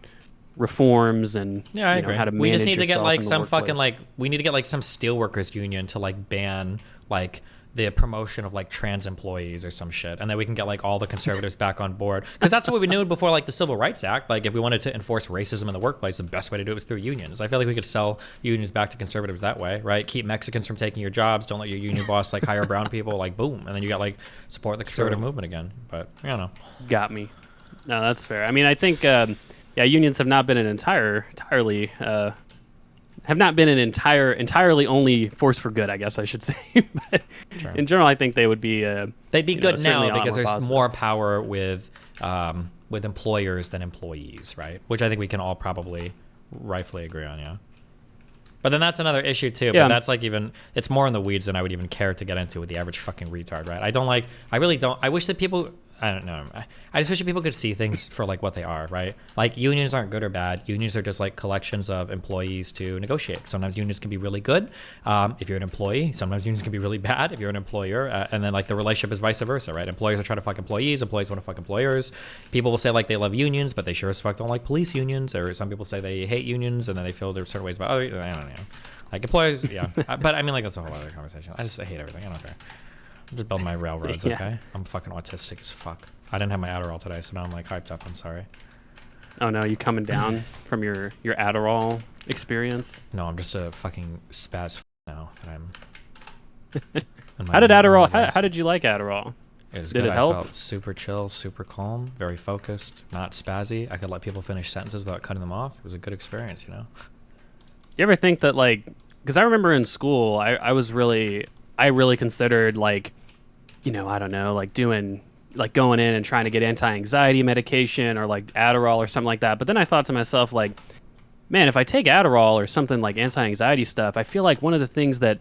[SPEAKER 7] reforms and
[SPEAKER 2] I agree.
[SPEAKER 7] How to manage
[SPEAKER 2] we just need to get like some
[SPEAKER 7] workplace.
[SPEAKER 2] fucking like we need to get like some steelworkers union to like ban like the promotion of like trans employees or some shit, and then we can get like all the conservatives back on board, because that's what we knew before like the Civil Rights Act. Like if we wanted to enforce racism in the workplace, the best way to do it was through unions. I feel like we could sell unions back to conservatives that way, right? Keep Mexicans from taking your jobs, don't let your union boss like hire brown people, like boom, and then you got like support the conservative movement again. But I don't know.
[SPEAKER 7] Got me. No, that's fair. I mean, I think unions have not been entirely only force for good, I guess I should say. But in general, I think they would be
[SPEAKER 2] they'd be good now because there's
[SPEAKER 7] positive.
[SPEAKER 2] more power with employers than employees, right? Which I think we can all probably rightfully agree on, yeah. But then that's another issue too.
[SPEAKER 7] Yeah.
[SPEAKER 2] But that's like it's more in the weeds than I would even care to get into with the average fucking retard, right? I really don't. I wish that people. I don't know. I just wish that people could see things for like what they are, right? Like unions aren't good or bad. Unions are just like collections of employees to negotiate. Sometimes unions can be really good if you're an employee. Sometimes unions can be really bad if you're an employer. And then like the relationship is vice versa, right? Employers are trying to fuck employees. Employees want to fuck employers. People will say like they love unions, but they sure as fuck don't like police unions. Or some people say they hate unions and then they feel there's certain ways about other. I don't know. Like employers, yeah. But I mean, like that's a whole other conversation. I hate everything. I don't care. I'm just building my railroads, okay? I'm fucking autistic as fuck. I didn't have my Adderall today, so now I'm like hyped up. I'm sorry.
[SPEAKER 7] Oh no, you coming down from your Adderall experience?
[SPEAKER 2] No, I'm just a fucking spaz now that I'm.
[SPEAKER 7] How did Adderall? How did you like Adderall?
[SPEAKER 2] It was
[SPEAKER 7] Did
[SPEAKER 2] good.
[SPEAKER 7] it help?
[SPEAKER 2] I felt super chill, super calm, very focused, not spazzy. I could let people finish sentences without cutting them off. It was a good experience, You
[SPEAKER 7] ever think that like? Because I remember in school, I really considered like, I don't know, like doing. Like going in and trying to get anti-anxiety medication or like Adderall or something like that. But then I thought to myself, like, man, if I take Adderall or something like anti-anxiety stuff, I feel like one of the things that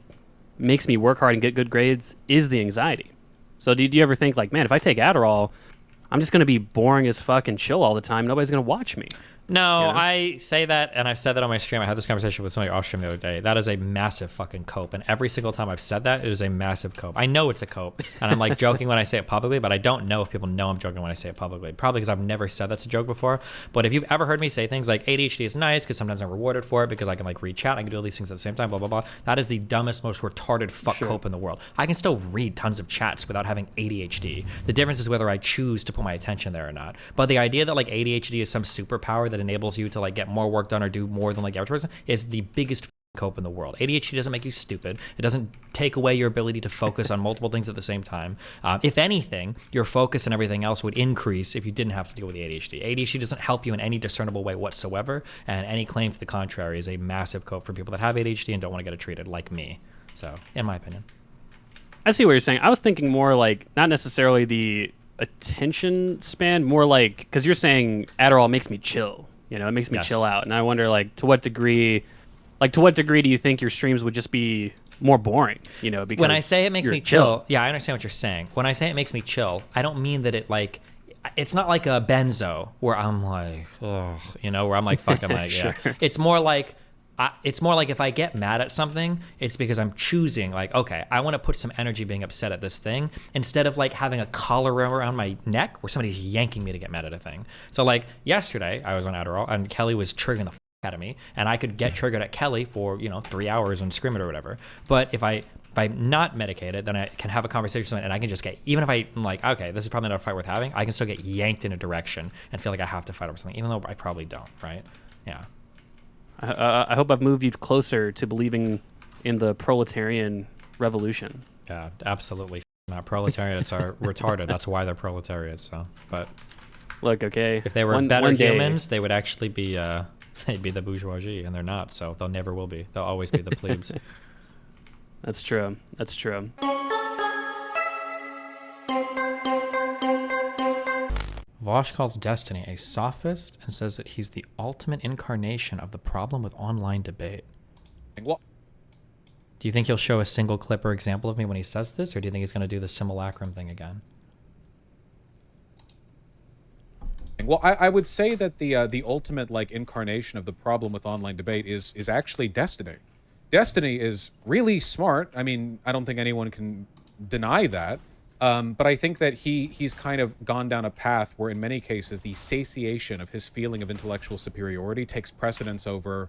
[SPEAKER 7] makes me work hard and get good grades is the anxiety. So do you ever think like, man, if I take Adderall, I'm just going to be boring as fuck and chill all the time. Nobody's going to watch me.
[SPEAKER 2] No, I say that, and I've said that on my stream. I had this conversation with somebody off stream the other day. That is a massive fucking cope, and every single time I've said that, it is a massive cope. I know it's a cope, and I'm like joking when I say it publicly, but I don't know if people know I'm joking when I say it publicly. Probably because I've never said that's a joke before. But if you've ever heard me say things like ADHD is nice because sometimes I'm rewarded for it because I can like read chat, I can do all these things at the same time, blah blah blah. That is the dumbest, most retarded fuck cope in the world. I can still read tons of chats without having ADHD. The difference is whether I choose to put my attention there or not. But the idea that like ADHD is some superpower that enables you to like get more work done or do more than like the average person is the biggest cope in the world. ADHD doesn't make you stupid. It doesn't take away your ability to focus on multiple things at the same time. If anything, your focus and everything else would increase if you didn't have to deal with the ADHD. ADHD doesn't help you in any discernible way whatsoever, and any claim to the contrary is a massive cope for people that have ADHD and don't want to get it treated, like me. So, in my opinion.
[SPEAKER 7] I see what you're saying. I was thinking more like not necessarily the attention span, more like, because you're saying Adderall makes me chill. It makes me chill out. And I wonder, like, to what degree do you think your streams would just be more boring? Because
[SPEAKER 2] when I say it makes me chill, yeah, I understand what you're saying. When I say it makes me chill, I don't mean that it like, it's not like a benzo where I'm like, ugh, where I'm like fucking like,
[SPEAKER 7] Sure.
[SPEAKER 2] yeah. It's more like if I get mad at something, it's because I'm choosing like, okay, I want to put some energy being upset at this thing instead of like having a collar around my neck where somebody's yanking me to get mad at a thing. So like yesterday I was on Adderall and Kelly was triggering the out of me, and I could get triggered at Kelly for 3 hours and scream it or whatever. But if I'm not medicated, then I can have a conversation with someone, and I can just get, even if I'm like, okay, this is probably not a fight worth having, I can still get yanked in a direction and feel like I have to fight over something, even though I probably don't, right? Yeah.
[SPEAKER 7] I hope I've moved you closer to believing in the proletarian revolution.
[SPEAKER 2] Yeah, absolutely not. Proletariats are retarded. That's why they're proletariats. So, but
[SPEAKER 7] look, okay,
[SPEAKER 2] if they were better humans, they would actually be they'd be the bourgeoisie, and they're not. So they'll never will be. They'll always be the plebes.
[SPEAKER 7] That's true. That's true.
[SPEAKER 2] Vaush calls Destiny a sophist and says that he's the ultimate incarnation of the problem with online debate.
[SPEAKER 3] What?
[SPEAKER 2] Do you think he'll show a single clip or example of me when he says this, or do you think he's going to do the simulacrum thing again?
[SPEAKER 3] Well, I would say that the ultimate incarnation of the problem with online debate is actually Destiny. Destiny is really smart. I mean, I don't think anyone can deny that. But I think that he's kind of gone down a path where in many cases the satiation of his feeling of intellectual superiority takes precedence over...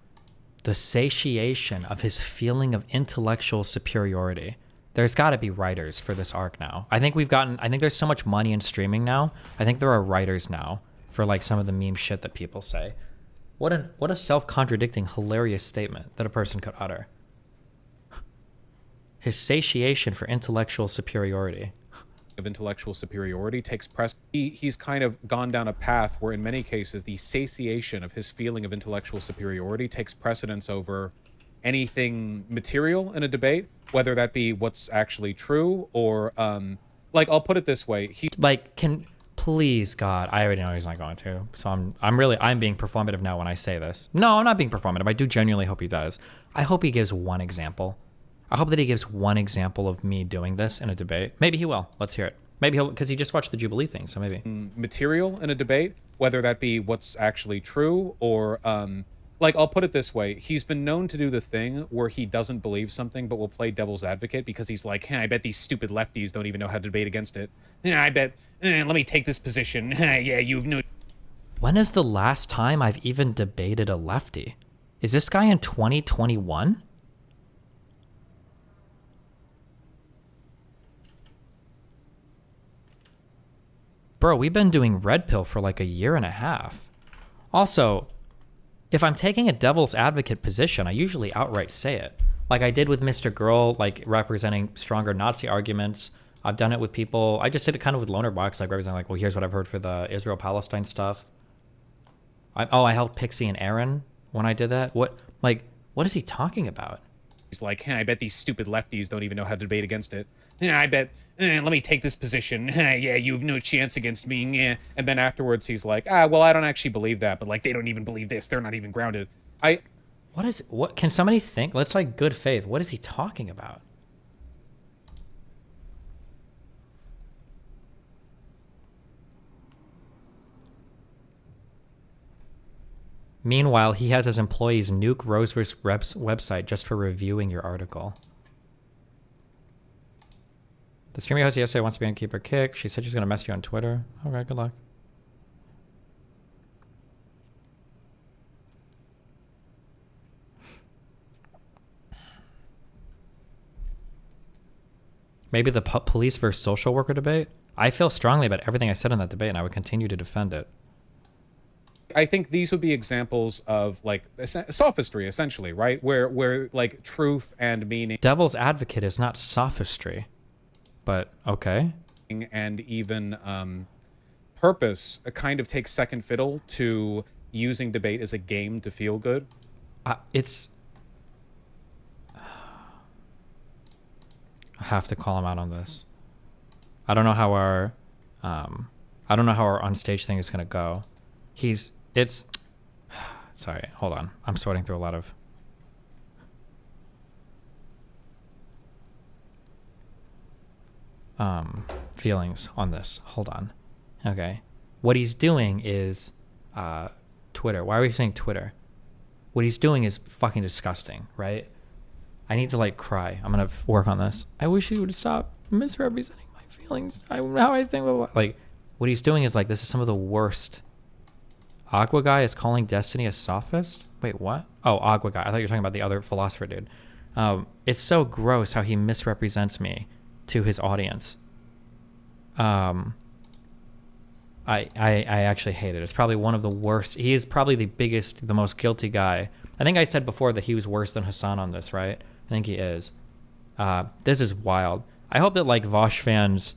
[SPEAKER 2] The satiation of his feeling of intellectual superiority. There's got to be writers for this arc now. I think there's so much money in streaming now. I think there are writers now for some of the meme shit that people say. What a self-contradicting, hilarious statement that a person could utter. His satiation for intellectual superiority.
[SPEAKER 3] Of intellectual superiority takes he's kind of gone down a path where in many cases the satiation of his feeling of intellectual superiority takes precedence over anything material in a debate, whether that be what's actually true or I'll put it this way,
[SPEAKER 2] please God, I already know he's not going to, so I'm being performative now when I say this. No, I'm not being performative. I do genuinely hope he does. I hope he gives one example. I hope that he gives one example of me doing this in a debate. Maybe he will. Let's hear it. Maybe he'll, because he just watched the Jubilee thing, so maybe.
[SPEAKER 3] Material in a debate, whether that be what's actually true or, I'll put it this way. He's been known to do the thing where he doesn't believe something but will play devil's advocate because he's like, I bet these stupid lefties don't even know how to debate against it. I bet, let me take this position. Yeah, you've no...
[SPEAKER 2] When is the last time I've even debated a lefty? Is this guy in 2021? Bro, we've been doing Red Pill for a year and a half. Also, if I'm taking a devil's advocate position, I usually outright say it. Like I did with Mr. Girl, representing stronger Nazi arguments. I've done it with people. I just did it kind of with Lonerbox, representing well, here's what I've heard for the Israel-Palestine stuff. I helped Pixie and Aaron when I did that. What is he talking about?
[SPEAKER 3] He's like, I bet these stupid lefties don't even know how to debate against it. I bet, let me take this position. Yeah, you have no chance against me. Yeah. And then afterwards he's like, well, I don't actually believe that, but they don't even believe this. They're not even grounded.
[SPEAKER 2] What can somebody think? Let's good faith. What is he talking about? Meanwhile, he has his employees nuke Rose's website just for reviewing your article. The streamer host yesterday wants to be on Keep Her Kick. She said she's going to mess you on Twitter. Okay, good luck. Maybe the police versus social worker debate? I feel strongly about everything I said in that debate, and I would continue to defend it.
[SPEAKER 3] I think these would be examples of sophistry, essentially, right? Where truth and meaning.
[SPEAKER 2] Devil's advocate is not sophistry, but okay.
[SPEAKER 3] And even purpose kind of takes second fiddle to using debate as a game to feel good.
[SPEAKER 2] I have to call him out on this. I don't know how our on-stage thing is gonna go. Sorry, hold on. I'm sorting through a lot of feelings on this. Hold on. Okay. What he's doing is Twitter. Why are we saying Twitter? What he's doing is fucking disgusting, right? I need to cry. I'm gonna work on this. I wish he would stop misrepresenting my feelings. How I think about what he's doing is this is some of the worst Aqua Guy is calling Destiny a sophist? Wait, what? Oh, Aqua Guy. I thought you were talking about the other philosopher dude. It's so gross how he misrepresents me to his audience. I actually hate it. It's probably one of the worst. He is probably the biggest, the most guilty guy. I think I said before that he was worse than Hassan on this, right? I think he is. This is wild. I hope that like Vaush fans,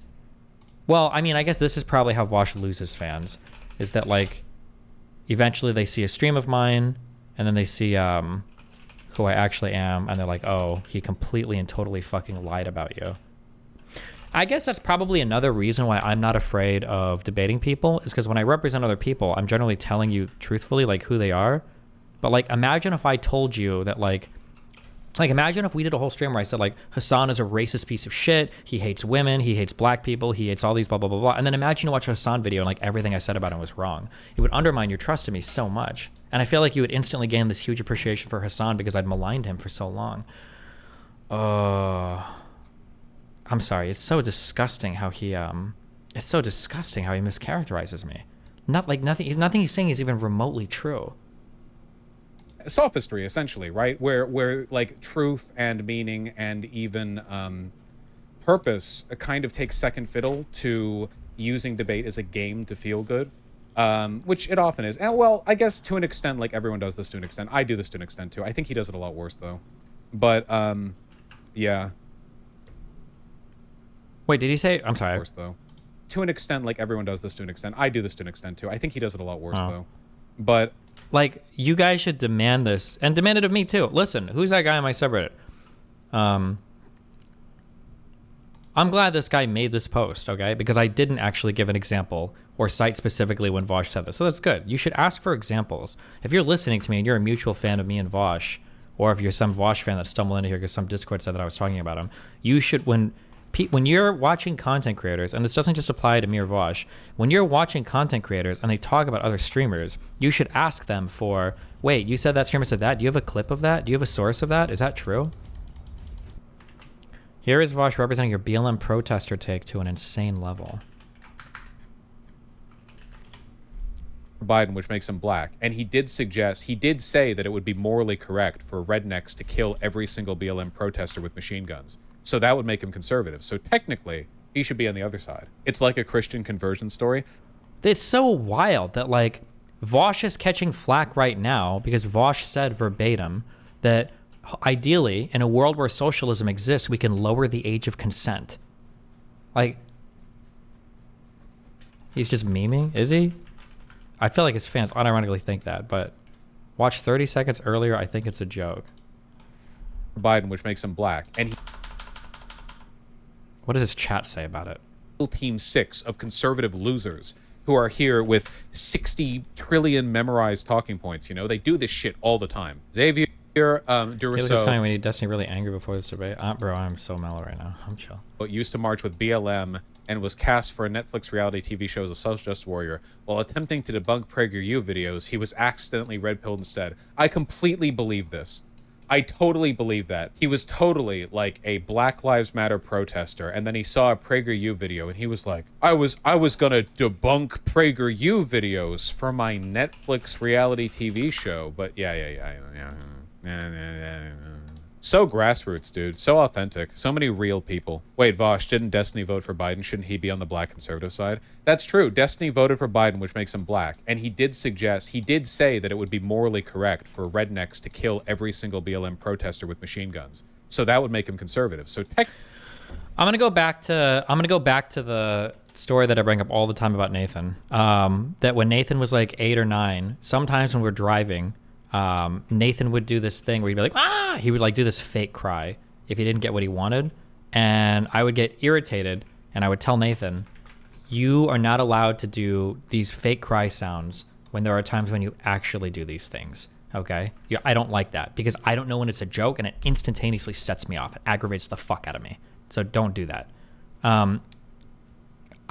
[SPEAKER 2] well, I mean, I guess this is probably how Vaush loses fans, is that like eventually they see a stream of mine and then they see who I actually am and they're like, oh, he completely and totally fucking lied about you. I guess that's probably another reason why I'm not afraid of debating people, is because when I represent other people, I'm generally telling you truthfully like who they are. But like, imagine if I told you that like imagine if we did a whole stream where I said like Hassan is a racist piece of shit, he hates women, he hates black people, he hates all these blah blah blah blah, and then imagine you watch a Hassan video and like everything I said about him was wrong. It would undermine your trust in me so much, and I feel like you would instantly gain this huge appreciation for Hassan because I'd maligned him for so long. I'm sorry, it's so disgusting how he mischaracterizes me. Nothing he's saying is even remotely true.
[SPEAKER 3] Sophistry, essentially, right? Where like truth and meaning and even purpose kind of takes second fiddle to using debate as a game to feel good, which it often is. And well, I guess to an extent, like everyone does this to an extent. I do this to an extent too. I think he does it a lot worse though. But yeah.
[SPEAKER 2] Wait, did he say? I'm sorry.
[SPEAKER 3] Worse though. To an extent, like everyone does this to an extent. I do this to an extent too. I think he does it a lot worse though. But
[SPEAKER 2] like, you guys should demand this, and demand it of me too. Listen, who's that guy on my subreddit? I'm glad this guy made this post, okay? Because I didn't actually give an example or cite specifically when Vaush said this. So that's good. You should ask for examples. If you're listening to me and you're a mutual fan of me and Vaush, or if you're some Vaush fan that stumbled into here because some Discord said that I was talking about him, you should, when you're watching content creators, and this doesn't just apply to me or Vaush, when you're watching content creators and they talk about other streamers, you should ask them for, wait, you said that streamer said that? Do you have a clip of that? Do you have a source of that? Is that true? Here is Vaush representing your BLM protester take to an insane level.
[SPEAKER 3] Biden, which makes him black. And he did say that it would be morally correct for rednecks to kill every single BLM protester with machine guns. So that would make him conservative. So technically, he should be on the other side. It's like a Christian conversion story.
[SPEAKER 2] It's so wild that like Vaush is catching flack right now because Vaush said verbatim that ideally in a world where socialism exists, we can lower the age of consent. Like, he's just memeing, is he? I feel like his fans unironically think that, but watch 30 seconds earlier, I think it's a joke.
[SPEAKER 3] Biden, which makes him black. And
[SPEAKER 2] what does his chat say about it?
[SPEAKER 3] Team 6 of conservative losers who are here with 60 trillion memorized talking points. You know, they do this shit all the time. Xavier, Duraso.
[SPEAKER 2] We need Destiny really angry before this debate. Bro, I'm so mellow right now. I'm chill.
[SPEAKER 3] Used to march with BLM and was cast for a Netflix reality TV show as a social-justice warrior. While attempting to debunk PragerU videos, he was accidentally red-pilled instead. I completely believe this. I totally believe that. He was totally like a Black Lives Matter protester, and then he saw a PragerU video and he was like, I was gonna debunk PragerU videos for my Netflix reality TV show. But yeah. So grassroots, dude. So authentic. So many real people. Wait, Vaush, didn't Destiny vote for Biden? Shouldn't he be on the black conservative side? That's true. Destiny voted for Biden, which makes him black. And he did say that it would be morally correct for rednecks to kill every single BLM protester with machine guns. So that would make him conservative. So
[SPEAKER 2] I'm gonna go back to the story that I bring up all the time about Nathan. That when Nathan was like 8 or 9, sometimes when we're driving, Nathan would do this thing where he'd be like, ah! He would like do this fake cry if he didn't get what he wanted. And I would get irritated and I would tell Nathan, you are not allowed to do these fake cry sounds when there are times when you actually do these things. Okay? I don't like that because I don't know when it's a joke and it instantaneously sets me off. It aggravates the fuck out of me. So don't do that. I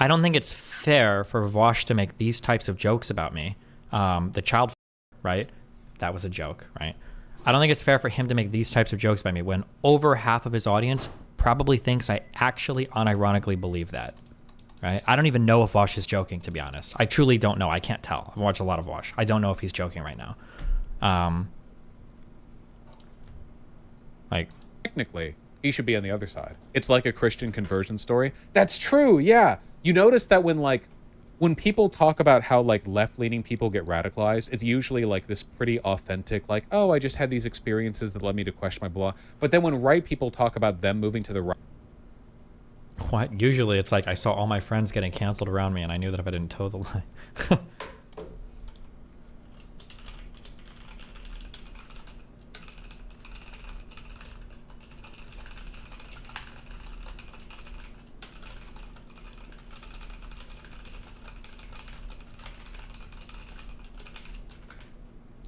[SPEAKER 2] don't think it's fair for Vaush to make these types of jokes about me. The child, right? That was a joke, right? I don't think it's fair for him to make these types of jokes by me when over half of his audience probably thinks I actually unironically believe that. right? I don't even know if Vaush is joking, to be honest. I truly don't know. I can't tell. I've watched a lot of Vaush. I don't know if he's joking right now. Like,
[SPEAKER 3] technically, he should be on the other side. It's like a Christian conversion story. That's true, yeah. You notice that when people talk about how like left-leaning people get radicalized, it's usually like this pretty authentic, like, oh, I just had these experiences that led me to question my blah. But then when right people talk about them moving to the right,
[SPEAKER 2] what? Usually it's like I saw all my friends getting canceled around me and I knew that if I didn't toe the line.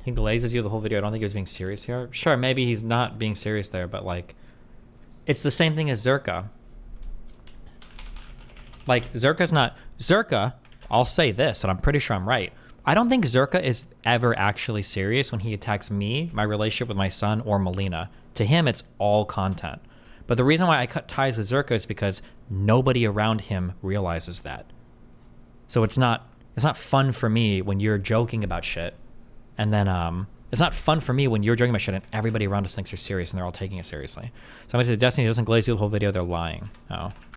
[SPEAKER 2] He glazes you the whole video. I don't think he was being serious here. Sure, maybe he's not being serious there, but like, it's the same thing as Zerka. Like, Zerka, I'll say this, and I'm pretty sure I'm right. I don't think Zerka is ever actually serious when he attacks me, my relationship with my son, or Melina. To him, it's all content. But the reason why I cut ties with Zerka is because nobody around him realizes that. So it's not fun for me when you're joking about shit. And then it's not fun for me when you're joking about shit and everybody around us thinks you're serious and they're all taking it seriously. Somebody said Destiny doesn't glaze you the whole video, they're lying. Oh.